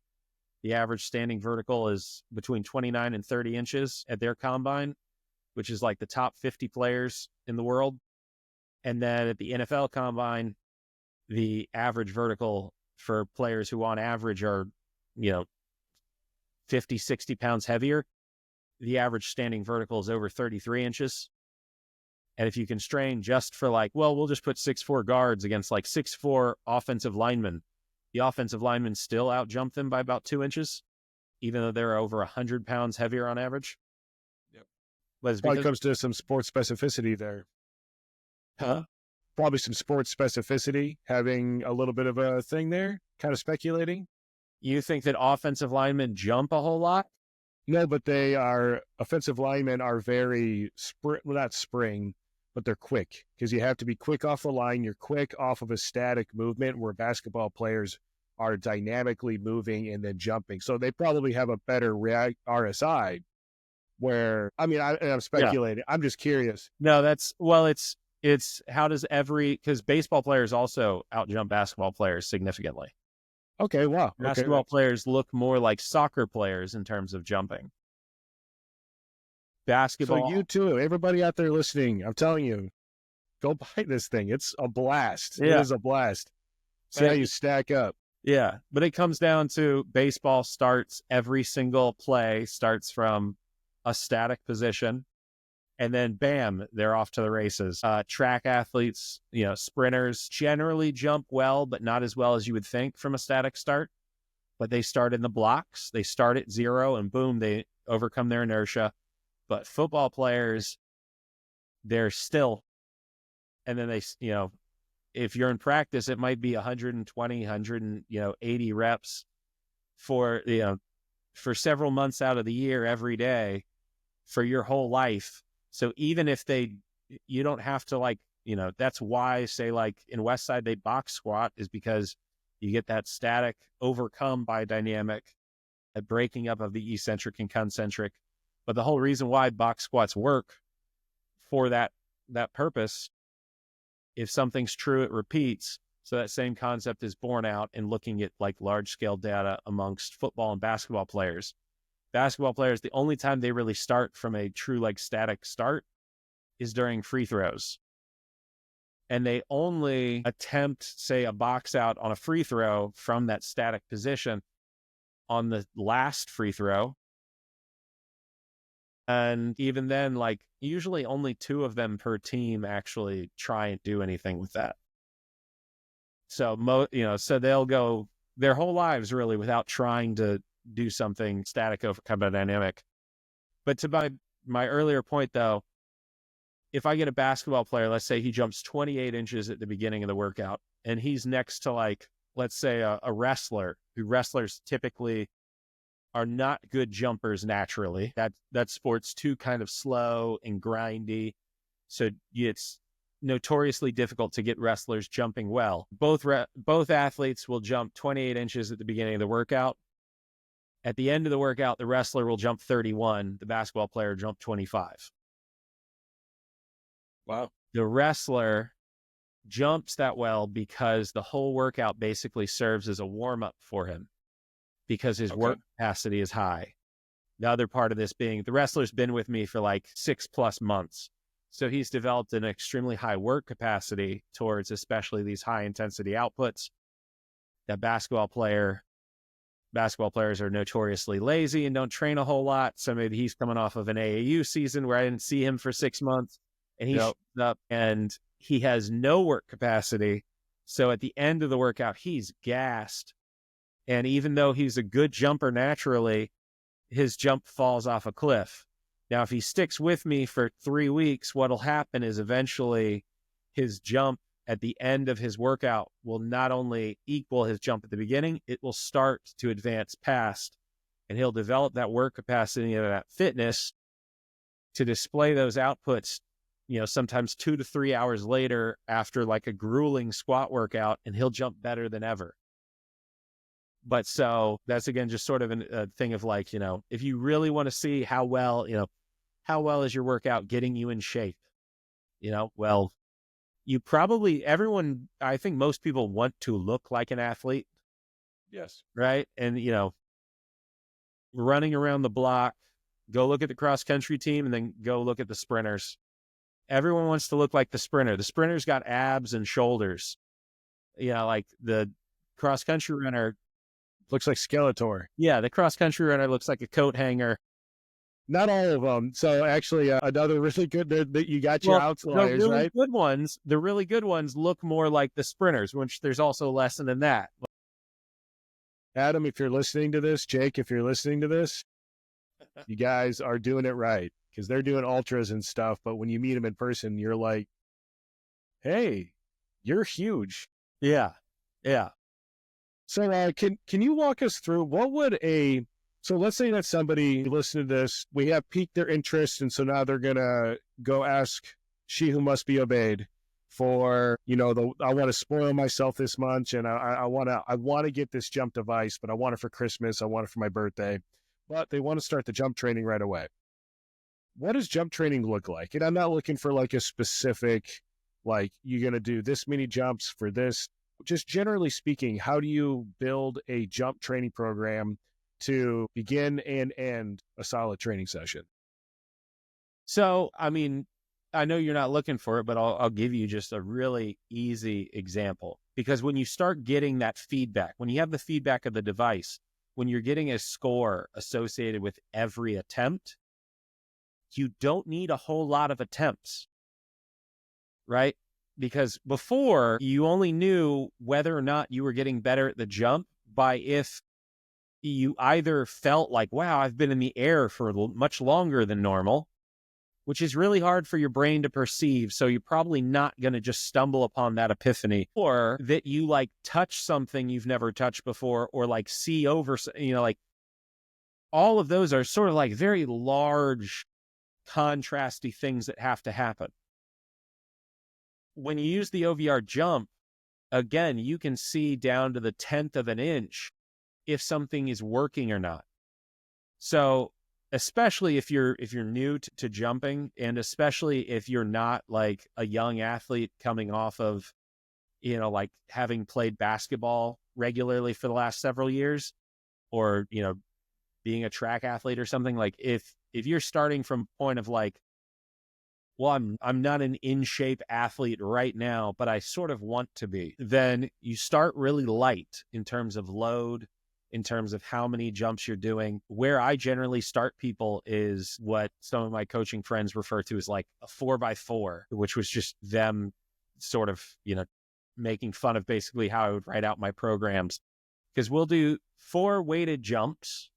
the average standing vertical is between 29 and 30 inches at their combine, which is like the top 50 players in the world. And then at the NFL combine, the average vertical for players who on average are, 50, 60 pounds heavier, the average standing vertical is over 33 inches. And if you constrain just for like, well, we'll just put 6'4" guards against like 6'4" offensive linemen, the offensive linemen still outjump them by about 2 inches, even though they're over 100 pounds heavier on average.
Yep.
But it's
Probably comes to some sports specificity there.
Huh?
Probably some sports specificity, having a little bit of a thing there, kind of speculating.
You think that offensive linemen jump a whole lot?
No, but offensive linemen are very, not spring, but they're quick, because you have to be quick off the line. You're quick off of a static movement, where basketball players are dynamically moving and then jumping. So they probably have a better RSI, where, I'm speculating. Yeah. I'm just curious.
No, it's how does because baseball players also outjump basketball players significantly.
Okay, wow.
Basketball players look more like soccer players in terms of jumping. Basketball.
So you too, everybody out there listening, I'm telling you, go buy this thing. It's a blast. Yeah. It is a blast. See how you stack up.
Yeah, but it comes down to baseball starts, every single play starts from a static position, and then bam, they're off to the races. Track athletes, sprinters generally jump well, but not as well as you would think from a static start. But they start in the blocks. They start at 0 and boom, they overcome their inertia. But football players, they're still, and then they, if you're in practice, it might be 120, 180 reps for several months out of the year, every day for your whole life. So even if you don't have to that's why, say, like in Westside, they box squat, is because you get that static overcome by dynamic, a breaking up of the eccentric and concentric. But the whole reason why box squats work for that purpose, if something's true, it repeats. So that same concept is borne out in looking at like large scale data amongst football and basketball players. basketball players, the only time they really start from a true like static start is during free throws. And they only attempt, say, a box out on a free throw from that static position on the last free throw. And even then, like, usually only 2 of them per team actually try and do anything with that. So, so they'll go their whole lives really without trying to do something static over dynamic. But to my earlier point, though, if I get a basketball player, let's say he jumps 28 inches at the beginning of the workout, and he's next to, like, let's say a wrestler, who wrestlers typically are not good jumpers naturally. That sport's too kind of slow and grindy. So it's notoriously difficult to get wrestlers jumping well. Both athletes will jump 28 inches at the beginning of the workout. At the end of the workout, the wrestler will jump 31. The basketball player jump 25.
Wow.
The wrestler jumps that well because the whole workout basically serves as a warm-up for him, because his work capacity is high. The other part of this being the wrestler's been with me for like 6+ months. So he's developed an extremely high work capacity towards especially these high intensity outputs. That basketball players are notoriously lazy and don't train a whole lot. So maybe he's coming off of an AAU season where I didn't see him for 6 months, and he shows up and he has no work capacity. So at the end of the workout, he's gassed. And even though he's a good jumper naturally, his jump falls off a cliff. Now, if he sticks with me for 3 weeks, what'll happen is eventually his jump at the end of his workout will not only equal his jump at the beginning, it will start to advance past, and he'll develop that work capacity and that fitness to display those outputs, sometimes 2 to 3 hours later after like a grueling squat workout, and he'll jump better than ever. But so that's, again, just sort of a thing of like, if you really want to see how well is your workout getting you in shape? Well, I think most people want to look like an athlete.
Yes.
Right. And, running around the block, go look at the cross country team and then go look at the sprinters. Everyone wants to look like the sprinter. The sprinter's got abs and shoulders. Like the cross country runner
looks like Skeletor.
Yeah, the cross country runner looks like a coat hanger.
Not all of them. So actually, another really good that you got your outliers, right?
The really good ones look more like the sprinters, which there's also a lesson in that.
Adam, if you're listening to this, Jake, if you're listening to this, you guys are doing it right, because they're doing ultras and stuff. But when you meet them in person, you're like, hey, you're huge.
Yeah. Yeah.
So can you walk us through so let's say that somebody listening to this, we have piqued their interest, and so now they're going to go ask She Who Must Be Obeyed for, I want to spoil myself this month, and I want to get this jump device, but I want it for Christmas, I want it for my birthday, but they want to start the jump training right away. What does jump training look like? And I'm not looking for like a specific, like, you're going to do this many jumps for this. Just generally speaking, how do you build a jump training program to begin and end a solid training session?
So, I mean, I know you're not looking for it, but I'll give you just a really easy example. Because when you start getting that feedback, when you have the feedback of the device, when you're getting a score associated with every attempt, you don't need a whole lot of attempts, right? Because before, you only knew whether or not you were getting better at the jump by if you either felt like, wow, I've been in the air for much longer than normal, which is really hard for your brain to perceive. So you're probably not going to just stumble upon that epiphany, or that you like touch something you've never touched before, or like see over, like all of those are sort of like very large, contrasty things that have to happen. When you use the OVR jump, again, you can see down to the 10th of an inch if something is working or not. So especially if you're new to jumping, and especially if you're not like a young athlete coming off of, like having played basketball regularly for the last several years, or, being a track athlete or something, like if you're starting from a point of like, well, I'm not an in shape athlete right now, but I sort of want to be, then you start really light in terms of load, in terms of how many jumps you're doing. Where I generally start people is what some of my coaching friends refer to as like a 4x4, which was just them sort of, making fun of basically how I would write out my programs. Because we'll do 4 weighted jumps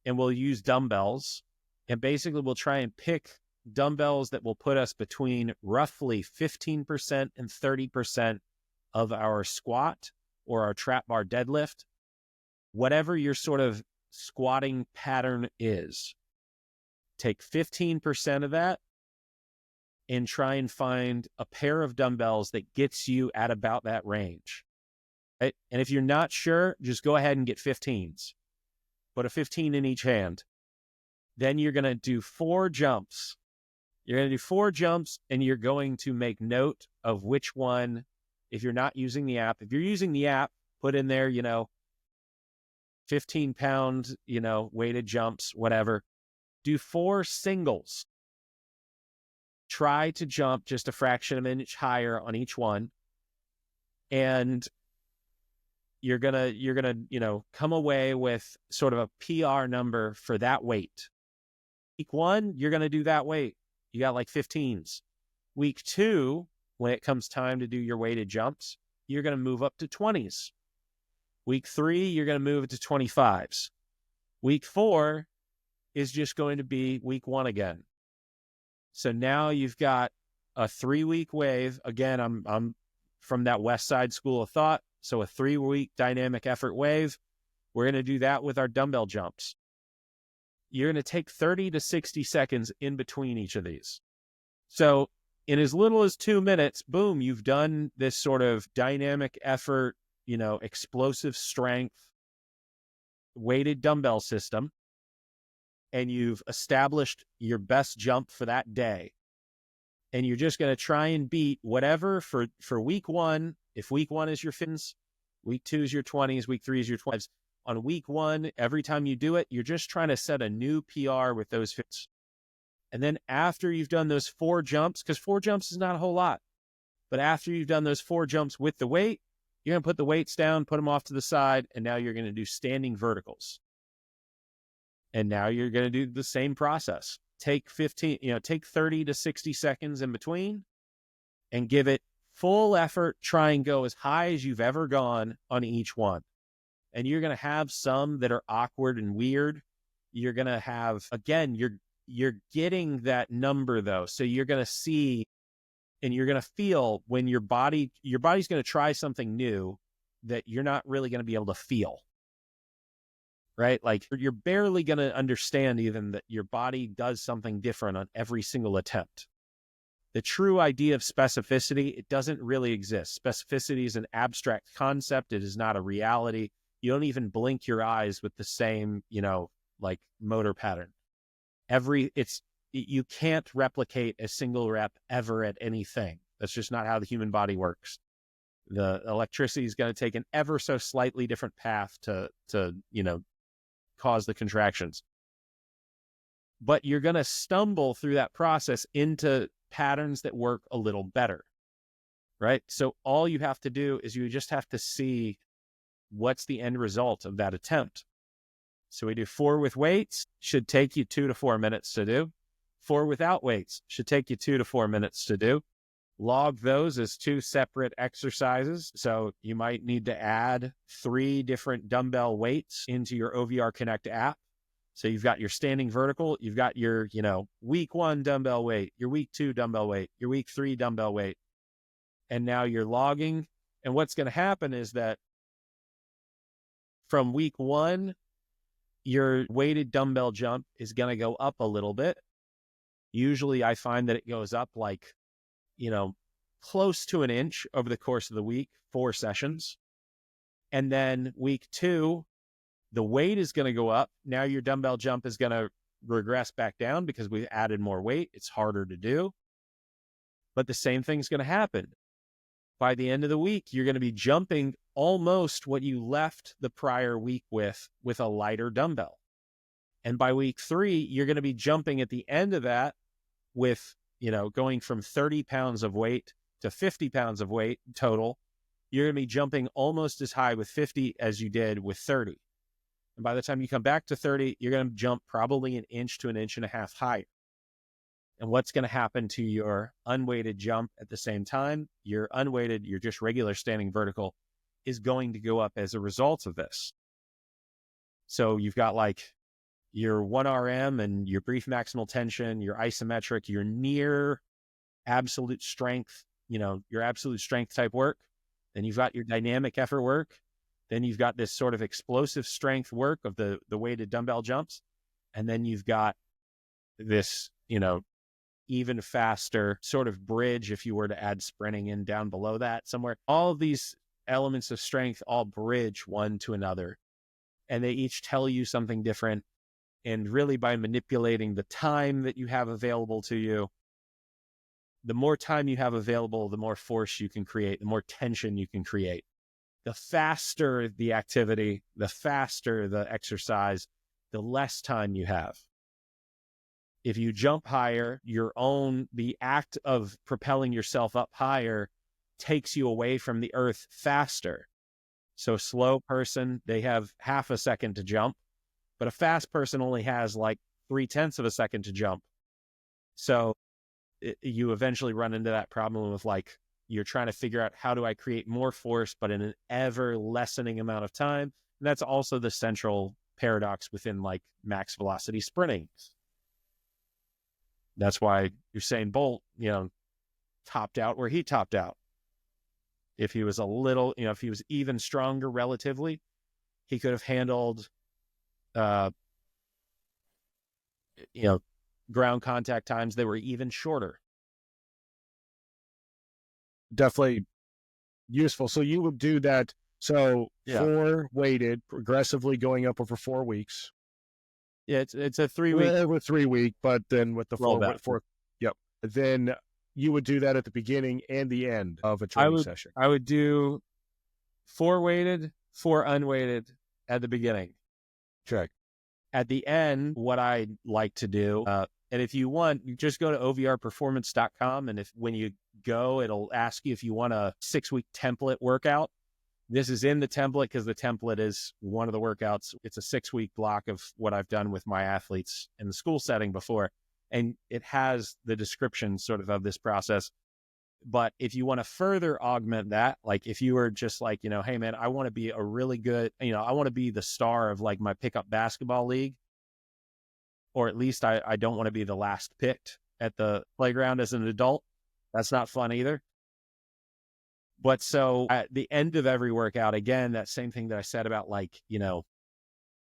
and we'll use dumbbells. And basically we'll try and pick dumbbells that will put us between roughly 15% and 30% of our squat or our trap bar deadlift. Whatever your sort of squatting pattern is, take 15% of that and try and find a pair of dumbbells that gets you at about that range. Right? And if you're not sure, just go ahead and get 15s. Put a 15 in each hand. Then you're going to do 4 jumps. You're going to do 4 jumps and you're going to make note of which one, if you're not using the app. If you're using the app, put in there, 15-pound, weighted jumps, whatever. Do 4 singles. Try to jump just a fraction of an inch higher on each one. And you're gonna, come away with sort of a PR number for that weight. Week 1, you're going to do that weight. You got like 15s. Week 2, when it comes time to do your weighted jumps, you're going to move up to 20s. Week 3, you're going to move it to 25s. Week 4 is just going to be week 1 again. So now you've got a 3-week wave. Again, I'm from that Westside school of thought. So a 3-week dynamic effort wave. We're going to do that with our dumbbell jumps. You're going to take 30 to 60 seconds in between each of these. So in as little as 2 minutes, boom, you've done this sort of dynamic effort, explosive strength, weighted dumbbell system, and you've established your best jump for that day. And you're just going to try and beat whatever for week 1. If week 1 is your 15s, week 2 is your 20s, week 3 is your 25s. On week 1, every time you do it, you're just trying to set a new PR with those fits. And then after you've done those 4 jumps, because 4 jumps is not a whole lot, but after you've done those 4 jumps with the weight, you're going to put the weights down, put them off to the side, and now you're going to do standing verticals. And now you're going to do the same process. Take 30 to 60 seconds in between and give it full effort. Try and go as high as you've ever gone on each one. And you're going to have some that are awkward and weird. You're going to have, again, you're getting that number though. So you're going to see and you're going to feel when your body's going to try something new that you're not really going to be able to feel. Right? Like you're barely going to understand even that your body does something different on every single attempt. The true idea of specificity, it doesn't really exist. Specificity is an abstract concept. It is not a reality. You don't even blink your eyes with the same, like motor pattern. You can't replicate a single rep ever at anything. That's just not how the human body works. The electricity is going to take an ever so slightly different path to cause the contractions. But you're going to stumble through that process into patterns that work a little better, right? So all you have to do is you just have to see what's the end result of that attempt. So we do 4 with weights, should take you 2 to 4 minutes to do. 4 without weights should take you 2 to 4 minutes to do. Log those as 2 separate exercises. So you might need to add 3 different dumbbell weights into your OVR Connect app. So you've got your standing vertical, you've got your, week 1 dumbbell weight, your week 2 dumbbell weight, your week 3 dumbbell weight. And now you're logging. And what's going to happen is that from week 1, your weighted dumbbell jump is going to go up a little bit. Usually I find that it goes up like, close to an inch over the course of the week, 4 sessions. And then week 2, the weight is going to go up. Now your dumbbell jump is going to regress back down because we've added more weight. It's harder to do. But the same thing's going to happen. By the end of the week, you're going to be jumping almost what you left the prior week with a lighter dumbbell. And by week 3, you're going to be jumping at the end of that with, going from 30 pounds of weight to 50 pounds of weight total. You're going to be jumping almost as high with 50 as you did with 30. And by the time you come back to 30, you're going to jump probably an inch to an inch and a half higher. And what's going to happen to your unweighted jump at the same time? Your unweighted, your just regular standing vertical is going to go up as a result of this. So you've got like your 1RM and your brief maximal tension, your isometric, your near absolute strength, your absolute strength type work. Then you've got your dynamic effort work. Then you've got this sort of explosive strength work of the weighted dumbbell jumps. And then you've got this, even faster sort of bridge if you were to add sprinting in down below that somewhere. All of these elements of strength all bridge one to another. And they each tell you something different. And really by manipulating the time that you have available to you, the more time you have available, the more force you can create, the more tension you can create. The faster the activity, the faster the exercise, the less time you have. If you jump higher, the act of propelling yourself up higher takes you away from the earth faster. So a slow person, they have half a second to jump, but a fast person only has like 0.3 of a second to jump. So you eventually run into that problem of like, you're trying to figure out how do I create more force, but in an ever lessening amount of time. And that's also the central paradox within like max velocity sprinting. That's why Usain Bolt, topped out where he topped out. If he was if he was even stronger relatively, he could have handled, ground contact times that were even shorter.
Definitely useful. So you would do that. So 4 weighted, progressively going up over 4 weeks.
Yeah, it's a 3 week.
With 3 week, but then with the 4. Yep. Then you would do that at the beginning and the end of a training session.
I would do 4 weighted, 4 unweighted at the beginning.
Check.
At the end, what I like to do, and if you want, you just go to OVRperformance.com, and when you go, it'll ask you if you want a 6-week template workout. This is in the template because the template is one of the workouts. It's a 6-week block of what I've done with my athletes in the school setting before. And it has the description sort of this process. But if you want to further augment that, like if you were just like, hey man, I want to be a really good, I want to be the star of like my pickup basketball league, or at least I don't want to be the last picked at the playground as an adult. That's not fun either. But so at the end of every workout, again, that same thing that I said about like,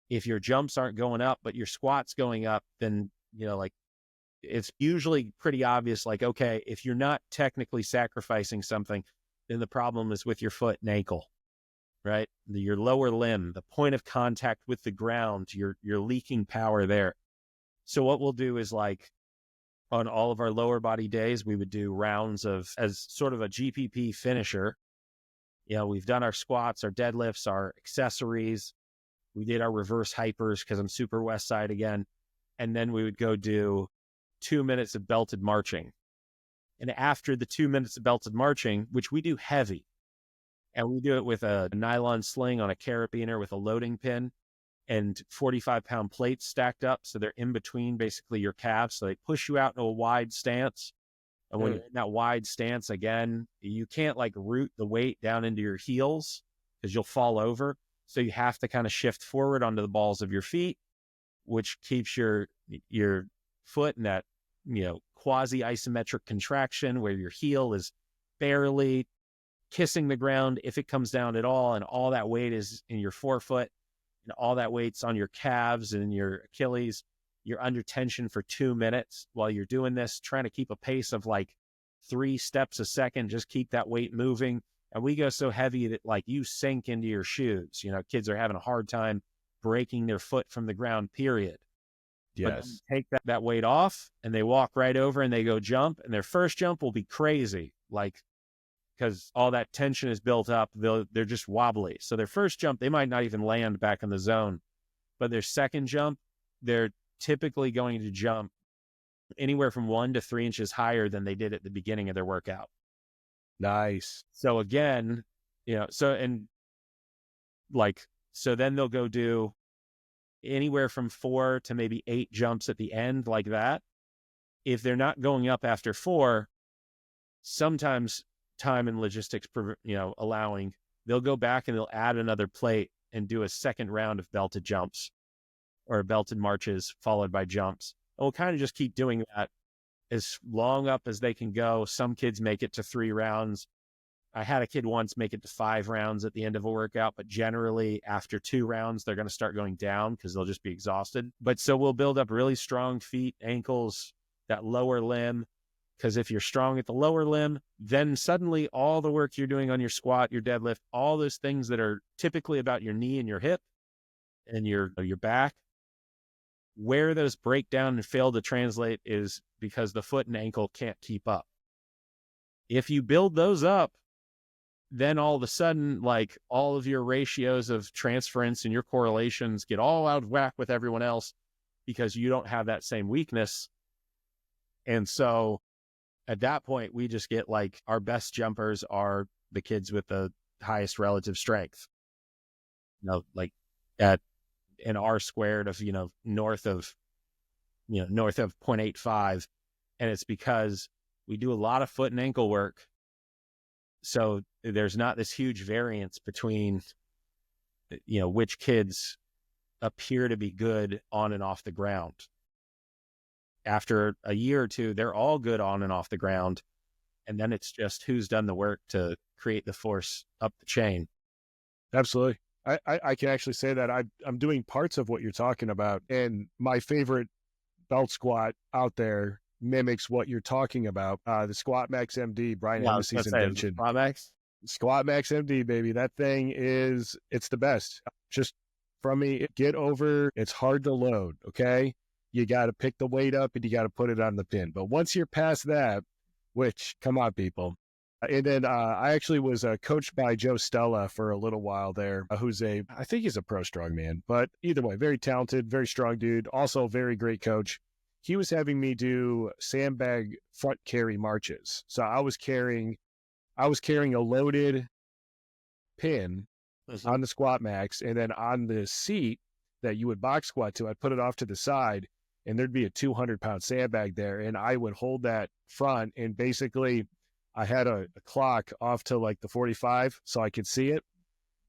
if your jumps aren't going up, but your squat's going up, then, like it's usually pretty obvious. Like, okay, if you're not technically sacrificing something, then the problem is with your foot and ankle, right? Your lower limb, the point of contact with the ground, you're leaking power there. So what we'll do is like, on all of our lower body days, we would do rounds as sort of a GPP finisher. We've done our squats, our deadlifts, our accessories. We did our reverse hypers because I'm super Westside again. And then we would go do 2 minutes of belted marching. And after the 2 minutes of belted marching, which we do heavy, and we do it with a nylon sling on a carabiner with a loading pin and 45-pound plates stacked up. So they're in between basically your calves. So they push you out into a wide stance. And when you're in that wide stance, again, you can't like root the weight down into your heels because you'll fall over. So you have to kind of shift forward onto the balls of your feet, which keeps your foot in that, quasi isometric contraction where your heel is barely kissing the ground if it comes down at all. And all that weight is in your forefoot. And all that weight's on your calves and your Achilles. You're under tension for 2 minutes while you're doing this, trying to keep a pace of like 3 steps a second. Just keep that weight moving. And we go so heavy that like you sink into your shoes. Kids are having a hard time breaking their foot from the ground, period.
Yes.
But take that weight off and they walk right over and they go jump. And their first jump will be crazy. Like, because all that tension is built up, they're just wobbly. So their first jump, they might not even land back in the zone. But their second jump, they're typically going to jump anywhere from 1 to 3 inches higher than they did at the beginning of their workout.
Nice.
So again, so then they'll go do anywhere from 4 to maybe 8 jumps at the end, like that. If they're not going up after 4, sometimes time and logistics, allowing, they'll go back and they'll add another plate and do a second round of belted jumps or belted marches followed by jumps. And we'll kind of just keep doing that as long up as they can go. Some kids make it to 3 rounds. I had a kid once make it to 5 rounds at the end of a workout, but generally after 2 rounds, they're going to start going down because they'll just be exhausted. But so we'll build up really strong feet, ankles, that lower limb. Because if you're strong at the lower limb, then suddenly all the work you're doing on your squat, your deadlift, all those things that are typically about your knee and your hip and your back, where those break down and fail to translate is because the foot and ankle can't keep up. If you build those up, then all of a sudden, like, all of your ratios of transference and your correlations get all out of whack with everyone else because you don't have that same weakness. And so at that point, we just get, like, our best jumpers are the kids with the highest relative strength. Like at an R squared of, north of 0.85. And it's because we do a lot of foot and ankle work. So there's not this huge variance between, which kids appear to be good on and off the ground. After a year or two, they're all good on and off the ground. And then it's just who's done the work to create the force up the chain.
Absolutely. I can actually say that I'm doing parts of what you're talking about. And my favorite belt squat out there mimics what you're talking about. The Squat Max MD, Brian Hemmesy's invention.
Squat Max?
Squat Max MD, baby. That thing it's the best. Just from me, get over, it's hard to load, okay? You got to pick the weight up and you got to put it on the pin. But once you're past that, which, come on, people. And then I actually was coached by Joe Stella for a little while there, I think he's a pro strongman, but either way, very talented, very strong dude, also very great coach. He was having me do sandbag front carry marches. So I was carrying a loaded pin on the Squat Max, and then on the seat that you would box squat to, I'd put it off to the side, and there'd be a 200-pound sandbag there, and I would hold that front, and basically I had a clock off to like the 45 so I could see it,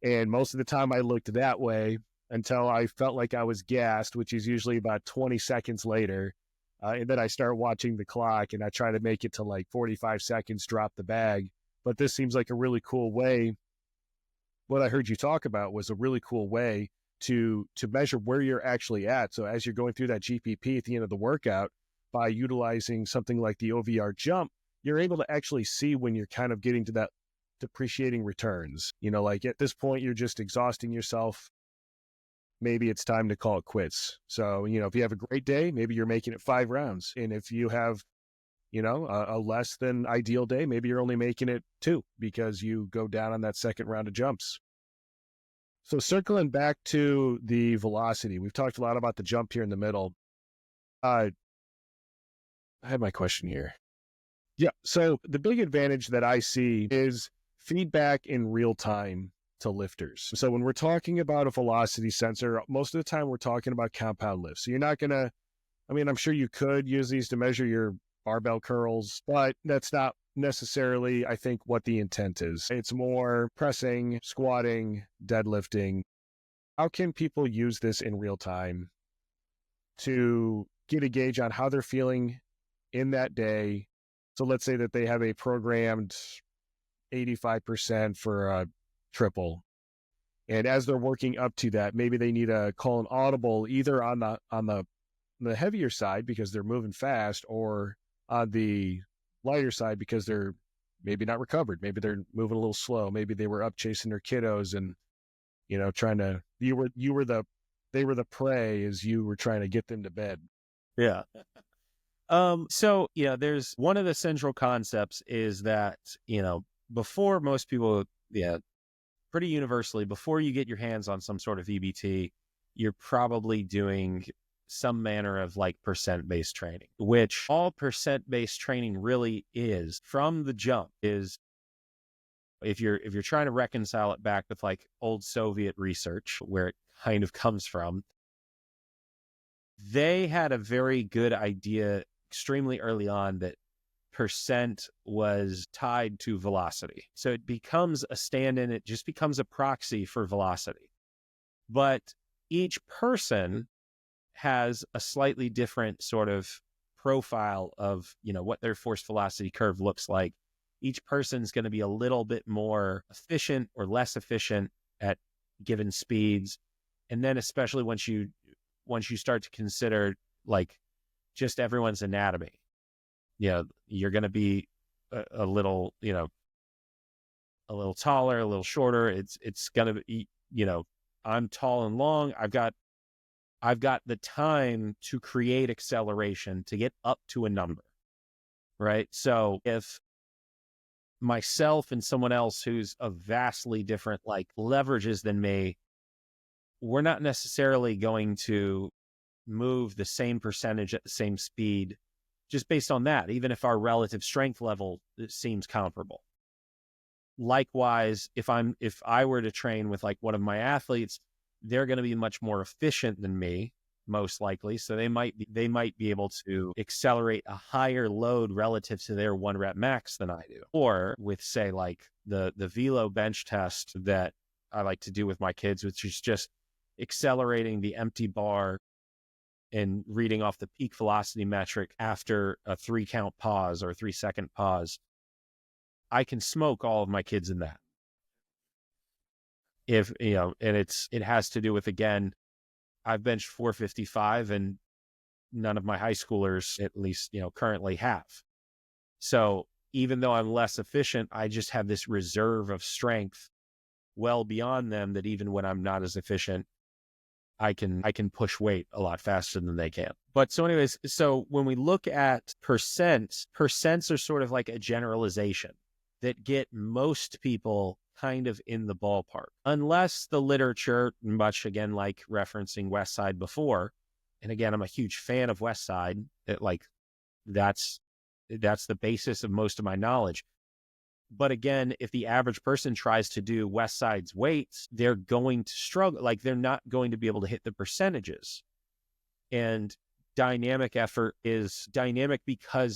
and most of the time I looked that way until I felt like I was gassed, which is usually about 20 seconds later, and then I start watching the clock, and I try to make it to like 45 seconds, drop the bag. But this seems like a really cool way. What I heard you talk about was a really cool way to measure where you're actually at. So as you're going through that GPP at the end of the workout, by utilizing something like the OVR jump, you're able to actually see when you're kind of getting to that depreciating returns. Like at this point, you're just exhausting yourself. Maybe it's time to call it quits. So, if you have a great day, maybe you're making it 5 rounds. And if you have, a less than ideal day, maybe you're only making it 2 because you go down on that second round of jumps. So circling back to the velocity, we've talked a lot about the jump here in the middle. I had my question here. Yeah. So the big advantage that I see is feedback in real time to lifters. So when we're talking about a velocity sensor, most of the time we're talking about compound lifts. So you're not going to, I'm sure you could use these to measure your barbell curls, but that's not necessarily, I think, what the intent is. It's more pressing, squatting, deadlifting. How can people use this in real time to get a gauge on how they're feeling in that day? So let's say that they have a programmed 85% for a triple. And as they're working up to that, maybe they need to call an audible either on the heavier side because they're moving fast, or on the lighter side because they're maybe not recovered. Maybe they're moving a little slow. Maybe they were up chasing their kiddos and, they were the prey as you were trying to get them to bed.
Yeah. So, there's one of the central concepts is that, before most people, pretty universally, before you get your hands on some sort of EBT, you're probably doing some manner of like percent-based training, which all percent-based training really is from the jump is, if you're trying to reconcile it back with like old Soviet research, where it kind of comes from, they had a very good idea extremely early on that percent was tied to velocity. So it becomes a stand-in, it just becomes a proxy for velocity. But each person has a slightly different sort of profile of, what their force velocity curve looks like. Each person's going to be a little bit more efficient or less efficient at given speeds. And then especially once you start to consider like just everyone's anatomy, you're going to be a little, a little taller, a little shorter. It's going to be, I'm tall and long. I've got the time to create acceleration to get up to a number, right? So if myself and someone else who's of vastly different like leverages than me, we're not necessarily going to move the same percentage at the same speed just based on that, even if our relative strength level seems comparable. Likewise, if I were to train with like one of my athletes, they're going to be much more efficient than me, most likely. So they might be able to accelerate a higher load relative to their 1 rep max than I do. Or with, say, like the velo bench test that I like to do with my kids, which is just accelerating the empty bar and reading off the peak velocity metric after a 3-count pause or a 3-second pause. I can smoke all of my kids in that. If, and it has to do with, again, I've benched 455 and none of my high schoolers, at least, currently have. So even though I'm less efficient, I just have this reserve of strength well beyond them that even when I'm not as efficient, I can push weight a lot faster than they can. But so anyways, so when we look at percents are sort of like a generalization that get most people kind of in the ballpark, unless the literature, much again, like referencing Westside before. And again, I'm a huge fan of Westside. That's the basis of most of my knowledge. But again, if the average person tries to do Westside's weights, they're going to struggle. Like they're not going to be able to hit the percentages. And dynamic effort is dynamic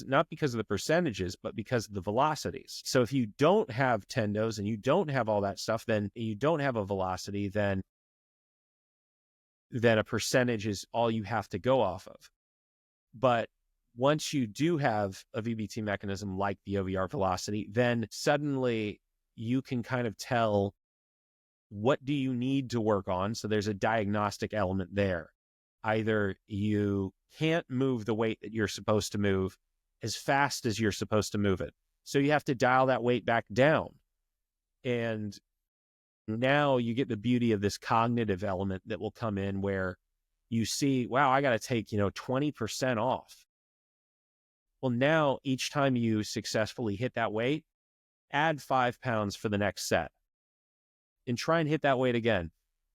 not because of the percentages, but because of the velocities. So if you don't have tendos and you don't have all that stuff, then you don't have a velocity, then a percentage is all you have to go off of. But once you do have a VBT mechanism like the OVR velocity, then suddenly you can kind of tell what do you need to work on. So there's a diagnostic element there. Either you can't move the weight that you're supposed to move as fast as you're supposed to move it. So you have to dial that weight back down. And now you get the beauty of this cognitive element that will come in where you see, wow, I got to take, 20% off. Well, now each time you successfully hit that weight, add 5 pounds for the next set and try and hit that weight again.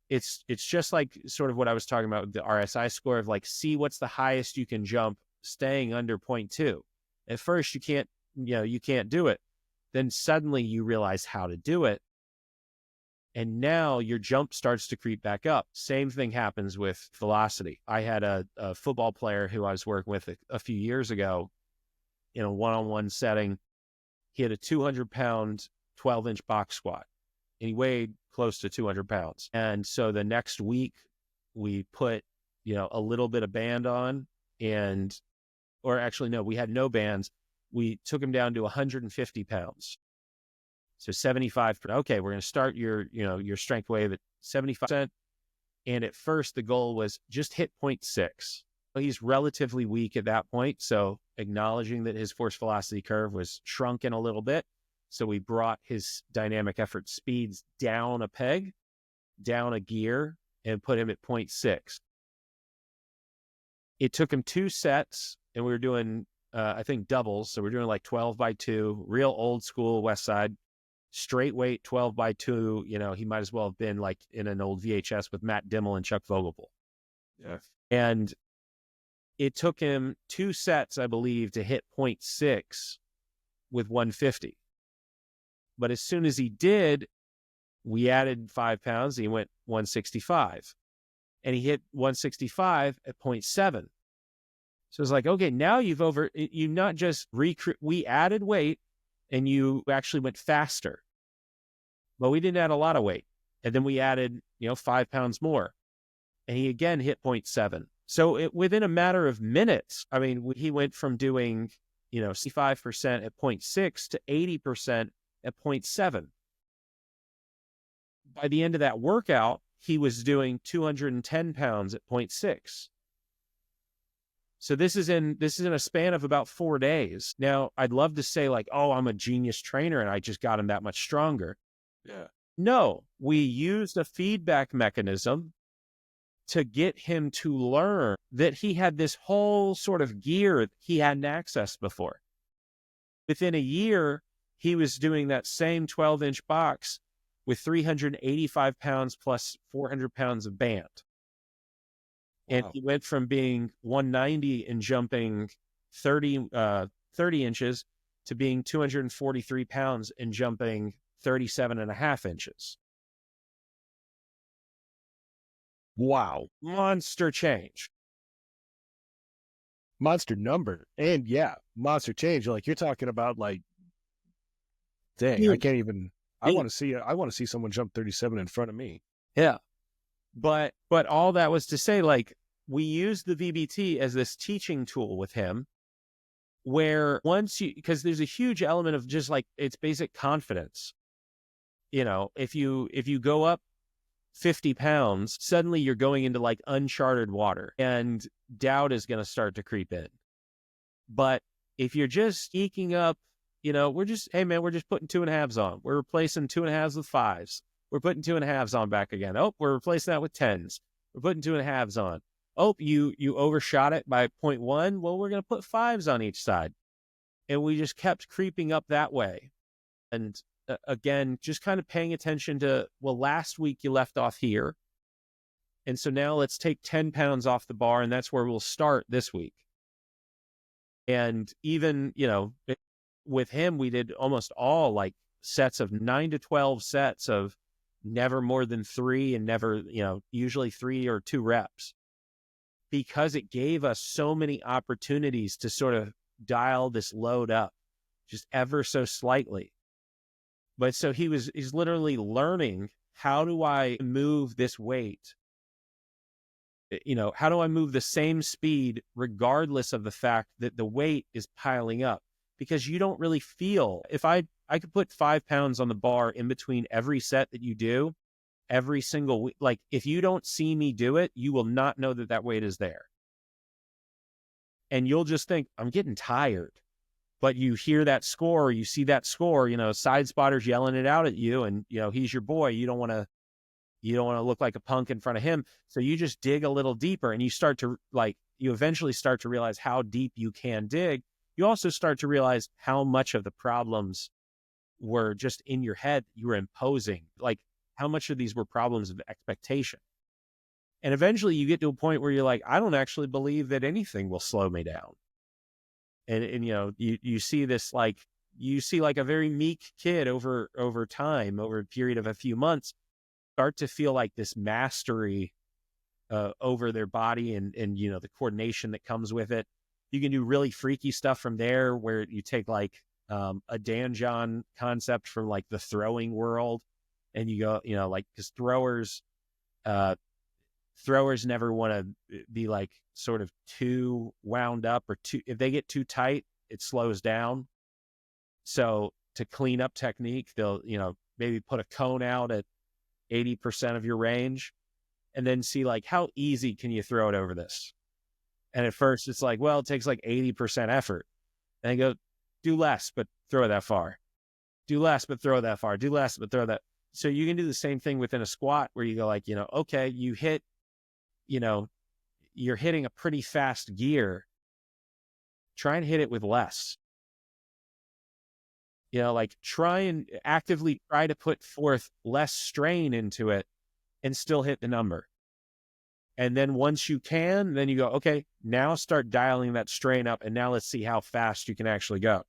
It's just like sort of what I was talking about with the RSI score of like, see what's the highest you can jump staying under 0.2. At first you can't do it. Then suddenly you realize how to do it. And now your jump starts to creep back up. Same thing happens with velocity. I had a football player who I was working with a few years ago in a one-on-one setting. He had a 200-pound, 12-inch box squat, and he weighed close to 200 pounds. And so the next week we put, a little bit of band on or actually, no, we had no bands. We took him down to 150 pounds. So 75, okay, we're going to start your strength wave at 75%. And at first the goal was just hit 0.6. He's relatively weak at that point. So acknowledging that his force velocity curve was shrunken a little bit. So we brought his dynamic effort speeds down a peg, down a gear, and put him at 0.6. It took him 2 sets, and we were doing, I think, doubles. So we're doing like 12 by 2, real old school Westside, straight weight 12 by 2. He might as well have been like in an old VHS with Matt Dimmel and Chuck Vogelpohl.
Yeah.
And It took him 2 sets, I believe, to hit 0.6 with 150. But as soon as he did, we added 5 pounds. He went 165, and he hit 165 at 0.7. So it's like, okay, now you not just we added weight and you actually went faster, but we didn't add a lot of weight. And then we added, 5 pounds more, and he again hit 0.7. So within a matter of minutes, I mean, he went from doing, 65% at 0.6 to 80% at 0.7. By the end of that workout, he was doing 210 pounds at 0.6. So this is in a span of about 4 days. Now, I'd love to say like, oh, I'm a genius trainer and I just got him that much stronger.
Yeah.
No, we used a feedback mechanism to get him to learn that he had this whole sort of gear he hadn't accessed before. Within a year, he was doing that same 12-inch box with 385 pounds plus 400 pounds of band. And he went from being 190 and jumping 30 inches to being 243 pounds and jumping 37 and a half inches.
Wow.
Monster change.
Monster number. And yeah, monster change. Like you're talking about like, dang, I can't even, I want to see someone jump 37 in front of me.
Yeah. But all that was to say, like, we use the VBT as this teaching tool with him, where because there's a huge element of just like, it's basic confidence. If you go up 50 pounds, suddenly you're going into like uncharted water and doubt is going to start to creep in. But if you're just eking up, we're just putting 2.5s on. We're replacing 2.5s with 5s. We're putting 2.5s on back again. Oh, we're replacing that with 10s. We're putting 2.5s on. Oh, you overshot it by 0.1. Well, we're going to put 5s on each side. And we just kept creeping up that way. And again, just kind of paying attention to, well, last week you left off here. And so now let's take 10 pounds off the bar, and that's where we'll start this week. And even, with him, we did almost all like sets of 9 to 12 sets of never more than 3 and never, usually 3 or 2 reps, because it gave us so many opportunities to sort of dial this load up just ever so slightly. But so he's literally learning, how do I move this weight? How do I move the same speed regardless of the fact that the weight is piling up? Because you don't really feel, if I could put 5 pounds on the bar in between every set that you do, every single week, like if you don't see me do it, you will not know that weight is there. And you'll just think, I'm getting tired. But you hear that score, you see that score, side spotters yelling it out at you, and he's your boy. You don't want to look like a punk in front of him. So you just dig a little deeper, and you eventually start to realize how deep you can dig. You also start to realize how much of the problems were just in your head you were imposing, like how much of these were problems of expectation. And eventually you get to a point where you're like, I don't actually believe that anything will slow me down. And you see this, like, you see like a very meek kid over time, over a period of a few months, start to feel like this mastery over their body and the coordination that comes with it. You can do really freaky stuff from there, where you take like a Dan John concept from like the throwing world, and you go, like, because throwers never want to be like sort of too wound up, or if they get too tight, it slows down. So to clean up technique, they'll, maybe put a cone out at 80% of your range, and then see like, how easy can you throw it over this? And at first it's like, well, it takes like 80% effort. And I go, do less, but throw it that far. Do less, but throw it that far. Do less, but throw that. So you can do the same thing within a squat, where you go like, okay, you hit, you're hitting a pretty fast gear. Try and hit it with less. Like try and actively try to put forth less strain into it and still hit the number. And then once you can, then you go, okay, now start dialing that strain up. And now let's see how fast you can actually go.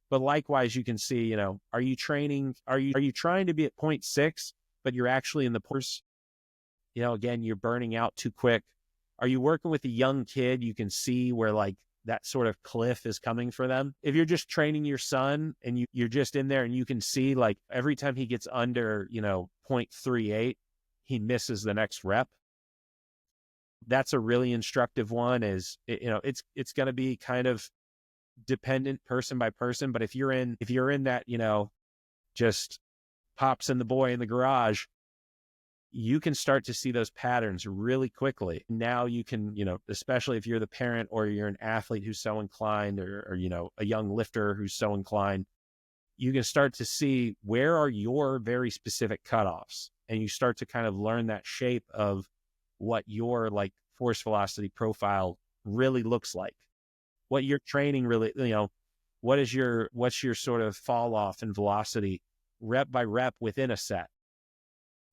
But likewise, you can see, are you training? Are you trying to be at 0.6, but you're actually in the course? Again, you're burning out too quick. Are you working with a young kid? You can see where like that sort of cliff is coming for them. If you're just training your son and you're just in there and you can see like every time he gets under, 0.38, he misses the next rep. That's a really instructive one. It's going to be kind of dependent person by person. But if you're in that, just pops in the boy in the garage, you can start to see those patterns really quickly. Now you can, especially if you're the parent or you're an athlete who's so inclined or a young lifter who's so inclined, you can start to see where are your very specific cutoffs. And you start to kind of learn that shape of what your like force velocity profile really looks like, what your training really, what's your sort of fall off in velocity rep by rep within a set.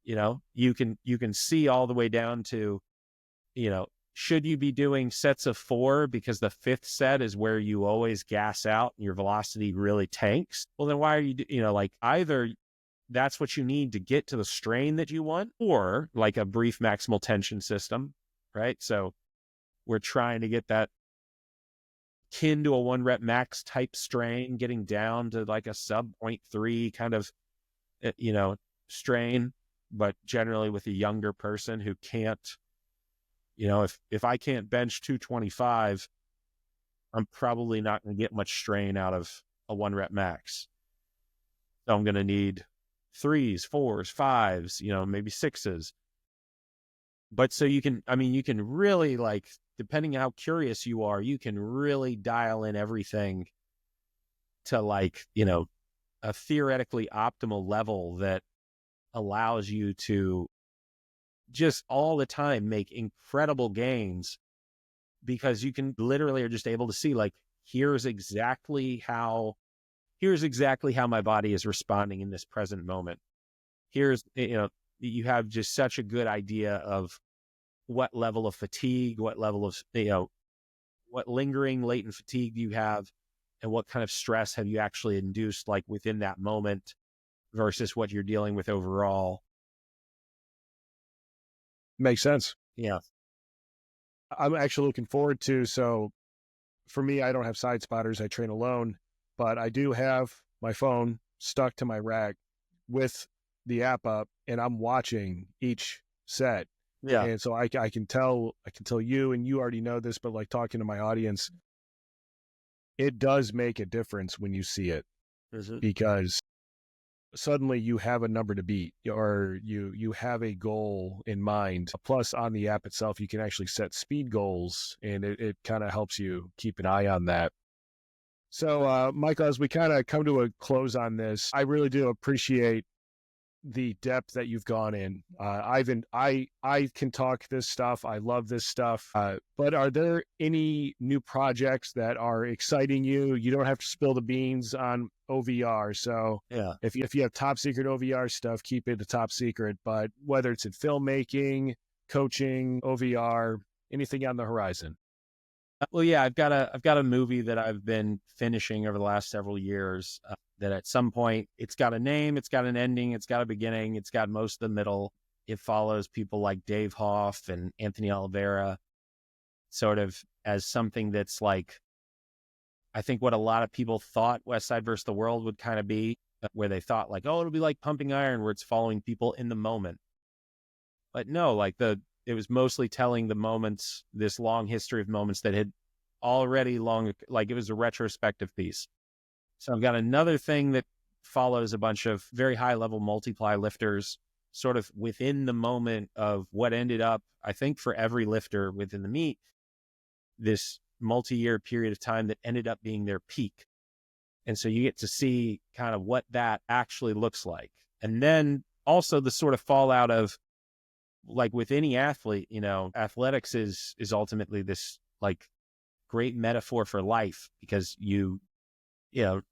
You can see all the way down to, should you be doing sets of 4 because the 5th set is where you always gas out and your velocity really tanks? Well, then why are you, like either that's what you need to get to the strain that you want, or like a brief maximal tension system, right? So we're trying to get that kin to a 1 rep max type strain, getting down to like a sub 0.3 kind of, strain, but generally with a younger person who can't, if I can't bench 225, I'm probably not going to get much strain out of a 1 rep max. So I'm going to need 3s, 4s, 5s, maybe 6s. But so you can really like, depending on how curious you are, you can really dial in everything to like, a theoretically optimal level that allows you to just all the time make incredible gains, because you can literally are just able to see like, here's exactly how my body is responding in this present moment. Here's, you have just such a good idea of what level of fatigue, what level of, what lingering latent fatigue you have, and what kind of stress have you actually induced like within that moment versus what you're dealing with overall.
Makes sense.
Yeah.
I'm actually looking forward to, so for me, I don't have side spotters. I train alone, but I do have my phone stuck to my rack with the app up, and I'm watching each set.
Yeah.
And so I can tell you, and you already know this, but like talking to my audience, it does make a difference when you see it, because suddenly you have a number to beat, or you have a goal in mind. Plus, on the app itself, you can actually set speed goals, and it kind of helps you keep an eye on that. So, Michael, as we kind of come to a close on this, I really do appreciate the depth that you've gone in. I can talk this stuff. I love this stuff. But are there any new projects that are exciting you? You don't have to spill the beans on OVR. So
Yeah.
if you have top secret OVR stuff, keep it a top secret. But whether it's in filmmaking, coaching, OVR, anything on the horizon?
Well, yeah, I've got a movie that I've been finishing over the last several years, that at some point it's got a name, it's got an ending, it's got a beginning, it's got most of the middle. It follows people like Dave Hoff and Anthony Oliveira, sort of as something that's like, I think what a lot of people thought Westside versus the World would kind of be, where they thought like, oh, it'll be like Pumping Iron, where it's following people in the moment. But no, like it was mostly telling the moments, this long history of moments that had already like it was a retrospective piece. So I've got another thing that follows a bunch of very high level multiply lifters sort of within the moment of what ended up, I think for every lifter within the meet, this multi-year period of time that ended up being their peak. And so you get to see kind of what that actually looks like. And then also the sort of fallout of, like with any athlete, athletics is ultimately this like great metaphor for life, because and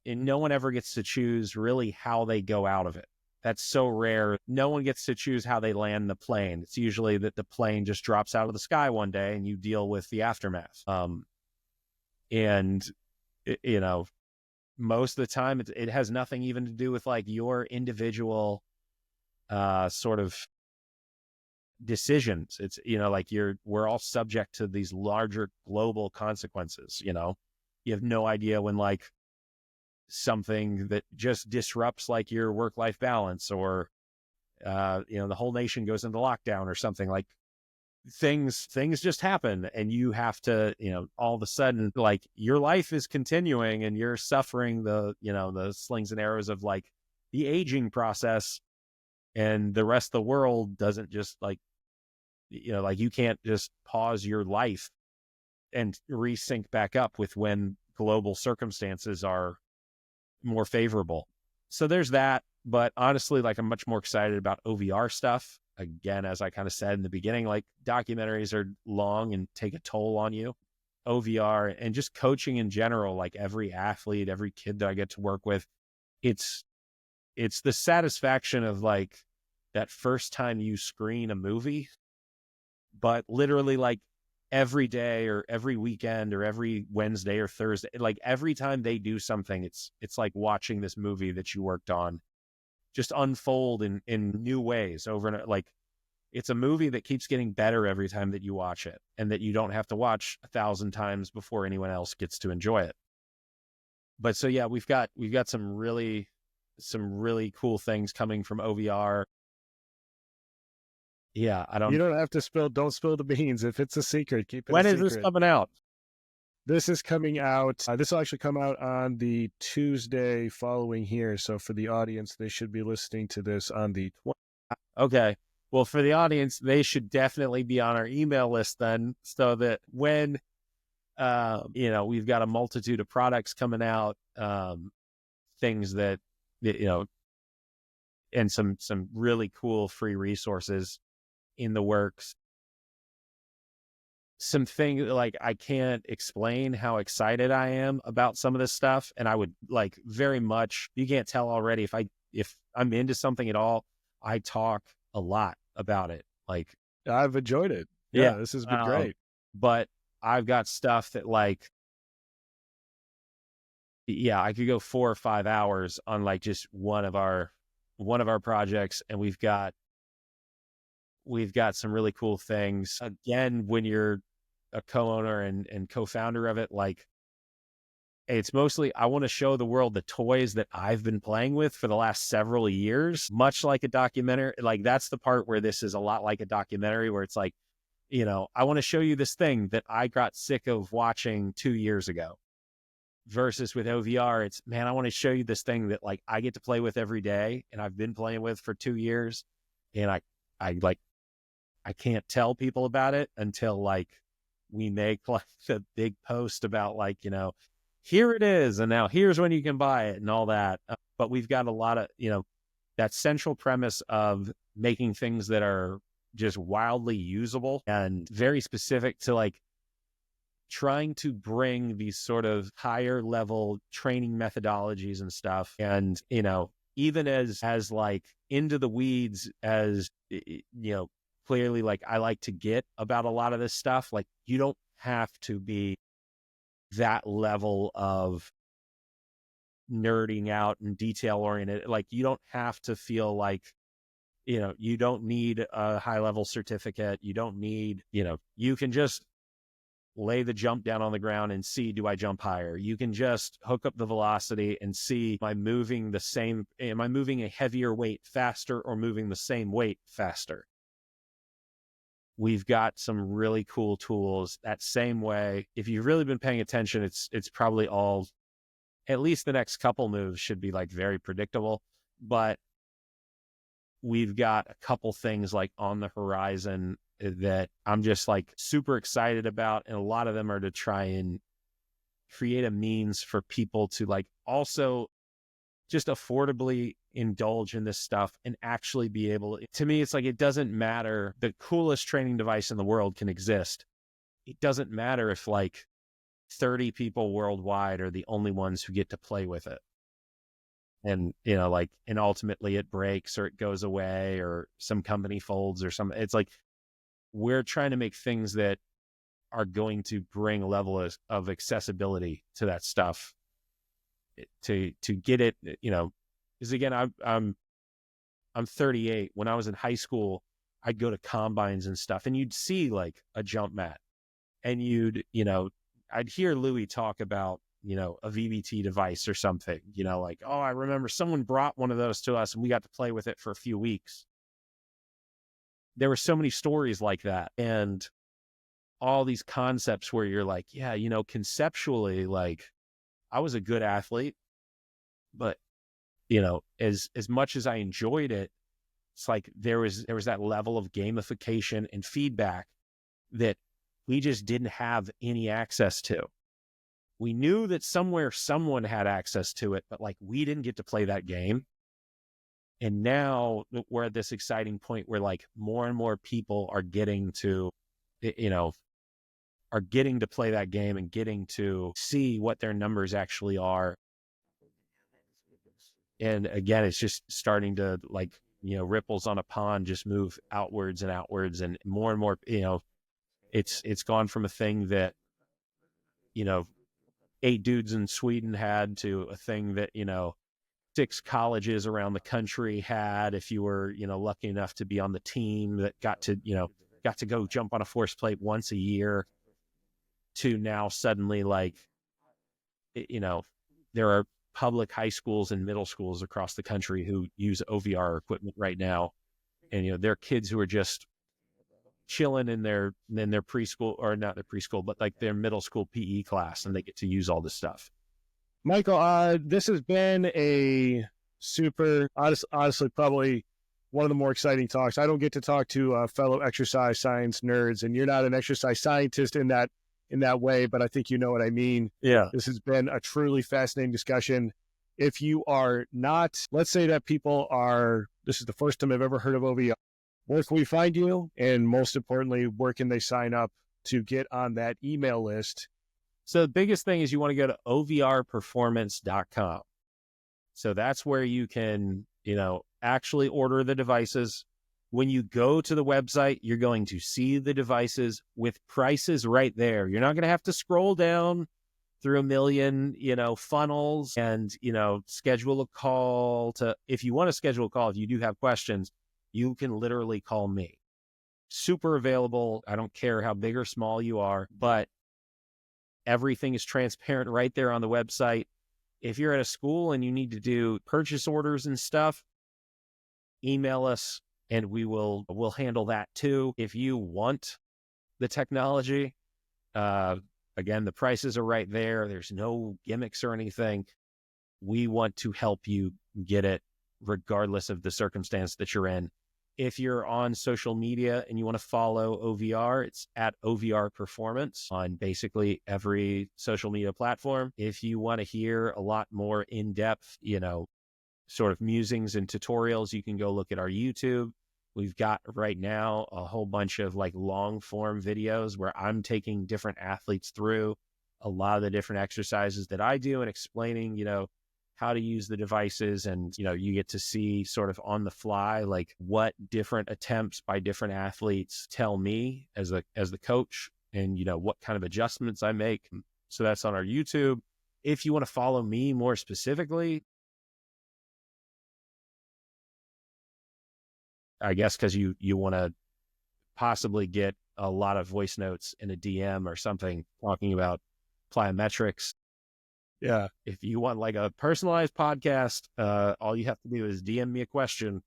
no one ever gets to choose really how they go out of it. That's so rare. No one gets to choose how they land the plane. It's usually that the plane just drops out of the sky one day and you deal with the aftermath. And you know, most of the time it has nothing even to do with like your individual sort of decisions. It's, you know, like we're all subject to these larger global consequences. You know, you have no idea when like something that just disrupts like your work-life balance, or you know, the whole nation goes into lockdown or something. Like things just happen, and you have to, you know, all of a sudden like your life is continuing and you're suffering the, you know, the slings and arrows of like the aging process, and the rest of the world doesn't just like, you know, like you can't just pause your life and resync back up with when global circumstances are more favorable. So there's that. But honestly, like I'm much more excited about OVR stuff. Again, as I kind of said in the beginning, like documentaries are long and take a toll on you. OVR and just coaching in general, like every athlete, every kid that I get to work with, it's the satisfaction of like that first time you screen a movie, but literally like every day or every weekend or every Wednesday or Thursday, like every time they do something, it's like watching this movie that you worked on just unfold in new ways over and like it's a movie that keeps getting better every time that you watch it, and that you don't have to watch 1,000 times before anyone else gets to enjoy it. But so yeah, we've got some really cool things coming from OVR. Yeah,
You don't have to don't spill the beans. If it's a secret, keep it a
when is
secret.
this coming out?
This is coming out. This will actually come out on the Tuesday following here. So for the audience, they should be listening to this on the 20th.
Okay. Well, for the audience, they should definitely be on our email list then, so that when, you know, we've got a multitude of products coming out, things that, you know, and some really cool free resources in the works. Some things like I can't explain how excited I am about some of this stuff. And I would like very much, you can't tell already if I'm into something at all, I talk a lot about it. Like
I've enjoyed it.
yeah,
Yeah, this has been great.
but I've got stuff that like, yeah, I could go 4 or 5 hours on like just one of our projects, and we've got some really cool things. Again, when you're a co-owner and co-founder of it, like it's mostly I want to show the world the toys that I've been playing with for the last several years, much like a documentary. Like that's the part where this is a lot like a documentary, where it's like, you know, I want to show you this thing that I got sick of watching 2 years ago. Versus with OVR, it's, man, I want to show you this thing that like I get to play with every day and I've been playing with for 2 years. And I can't tell people about it until like we make like a big post about like, you know, here it is, and now here's when you can buy it and all that. But we've got a lot of, you know, that central premise of making things that are just wildly usable and very specific to like trying to bring these sort of higher level training methodologies and stuff. And, you know, even as like into the weeds as, you know, clearly like I like to get about a lot of this stuff, like you don't have to be that level of nerding out and detail oriented. Like you don't have to feel like, you know, you don't need a high level certificate. You don't need, you know, you can just lay the jump down on the ground and see, do I jump higher? You can just hook up the velocity and see, am I moving a heavier weight faster or moving the same weight faster? We've got some really cool tools that same way. If you've really been paying attention, it's probably all, at least the next couple moves should be like very predictable, but we've got a couple things like on the horizon that I'm just like super excited about. And a lot of them are to try and create a means for people to like also just affordably indulge in this stuff and actually be able to me, it's like, it doesn't matter. The coolest training device in the world can exist. It doesn't matter if like 30 people worldwide are the only ones who get to play with it. and, like, and ultimately it breaks or it goes away or some company folds or something. It's like, we're trying to make things that are going to bring a level of accessibility to that stuff to get it, because again, I'm 38. When I was in high school, I'd go to combines and stuff, and you'd see like a jump mat, and I'd hear Louis talk about, a VBT device or something, like, oh, I remember someone brought one of those to us and we got to play with it for a few weeks. There were so many stories like that, and all these concepts where you're like, yeah, conceptually, like, I was a good athlete, but as much as I enjoyed it, it's like there was that level of gamification and feedback that we just didn't have any access to. We knew that somewhere someone had access to it, but like, we didn't get to play that game. And now we're at this exciting point where like more and more people are getting to, play that game and getting to see what their numbers actually are. And again, it's just starting to, like, ripples on a pond just move outwards and outwards, and more, it's gone from a thing that, 8 dudes in Sweden had to a thing that, 6 colleges around the country had, if you were, lucky enough to be on the team that got to go jump on a force plate once a year, to now suddenly, like, there are public high schools and middle schools across the country who use OVR equipment right now. And, they're kids who are just chilling in their preschool, or not their preschool, but like their middle school PE class, and they get to use all this stuff.
Michael, this has been a super, honestly, probably one of the more exciting talks. I don't get to talk to fellow exercise science nerds, and you're not an exercise scientist in that way, but I think you know what I mean.
Yeah.
This has been a truly fascinating discussion. If you are not, let's say that this is the first time I've ever heard of OVR. Where can we find you? And most importantly, where can they sign up to get on that email list?
So the biggest thing is you want to go to OVRperformance.com. So that's where you can, actually order the devices. When you go to the website, you're going to see the devices with prices right there. You're not going to have to scroll down through a million, funnels and, schedule a call if you want to schedule a call, if you do have questions, you can literally call me. Super available. I don't care how big or small you are, but everything is transparent right there on the website. If you're at a school and you need to do purchase orders and stuff, email us and we'll handle that too. If you want the technology, again, the prices are right there. There's no gimmicks or anything. We want to help you get it regardless of the circumstance that you're in. If you're on social media and you want to follow OVR, it's at OVR Performance on basically every social media platform. If you want to hear a lot more in-depth, sort of musings and tutorials, you can go look at our YouTube. We've got right now a whole bunch of like long form videos where I'm taking different athletes through a lot of the different exercises that I do and explaining, how to use the devices. And, you get to see sort of on the fly, like what different attempts by different athletes tell me as the coach, and, what kind of adjustments I make. So that's on our YouTube. If you want to follow me more specifically, I guess because you want to possibly get a lot of voice notes in a DM or something talking about plyometrics.
Yeah.
If you want like a personalized podcast, all you have to do is DM me a question.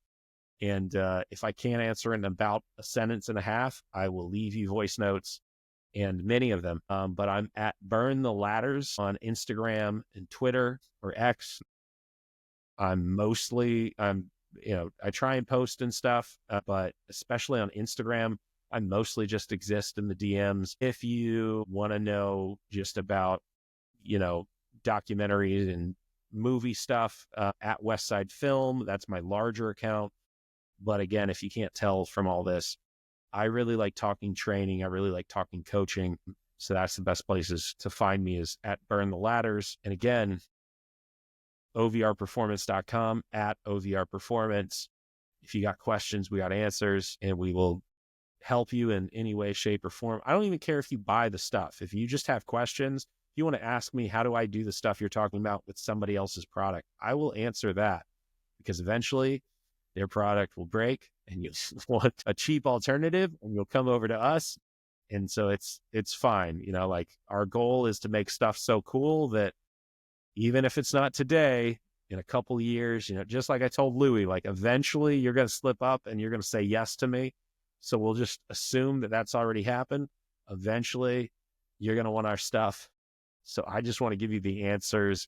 And if I can't answer in about a sentence and a half, I will leave you voice notes, and many of them. But I'm at Burn the Ladders on Instagram and Twitter or X. I try and post and stuff, but especially on Instagram, I mostly just exist in the DMs. If you want to know just about, documentaries and movie stuff, at Westside Film, that's my larger account. But again, if you can't tell from all this, I really like talking training. I really like talking coaching. So that's the best places to find me, is at Burn the Ladders. And again, OVRperformance.com, at OVR Performance. If you got questions, we got answers, and we will help you in any way, shape, or form. I don't even care if you buy the stuff. If you just have questions, if you want to ask me, how do I do the stuff you're talking about with somebody else's product? I will answer that, because eventually their product will break and you want a cheap alternative and you'll come over to us. And so it's fine. Like, our goal is to make stuff so cool that even if it's not today, in a couple of years, just like I told Louis, like, eventually you're going to slip up and you're going to say yes to me. So we'll just assume that that's already happened. Eventually you're going to want our stuff. So I just want to give you the answers,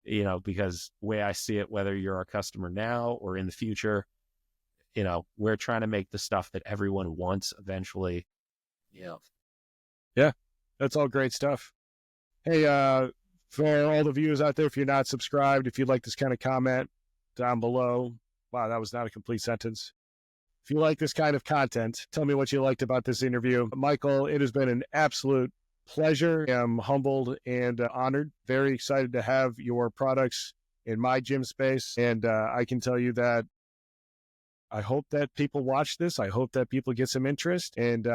because the way I see it, whether you're our customer now or in the future, we're trying to make the stuff that everyone wants eventually.
Yeah, that's all great stuff. Hey, for all the viewers out there, if you're not subscribed, if you'd like this kind of comment down below. Wow, that was not a complete sentence. If you like this kind of content, tell me what you liked about this interview. Michael, it has been an absolute pleasure. I'm humbled and honored. Very excited to have your products in my gym space. And I can tell you that I hope that people watch this. I hope that people get some interest and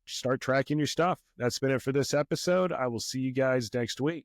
start tracking your stuff. That's been it for this episode. I will see you guys next week.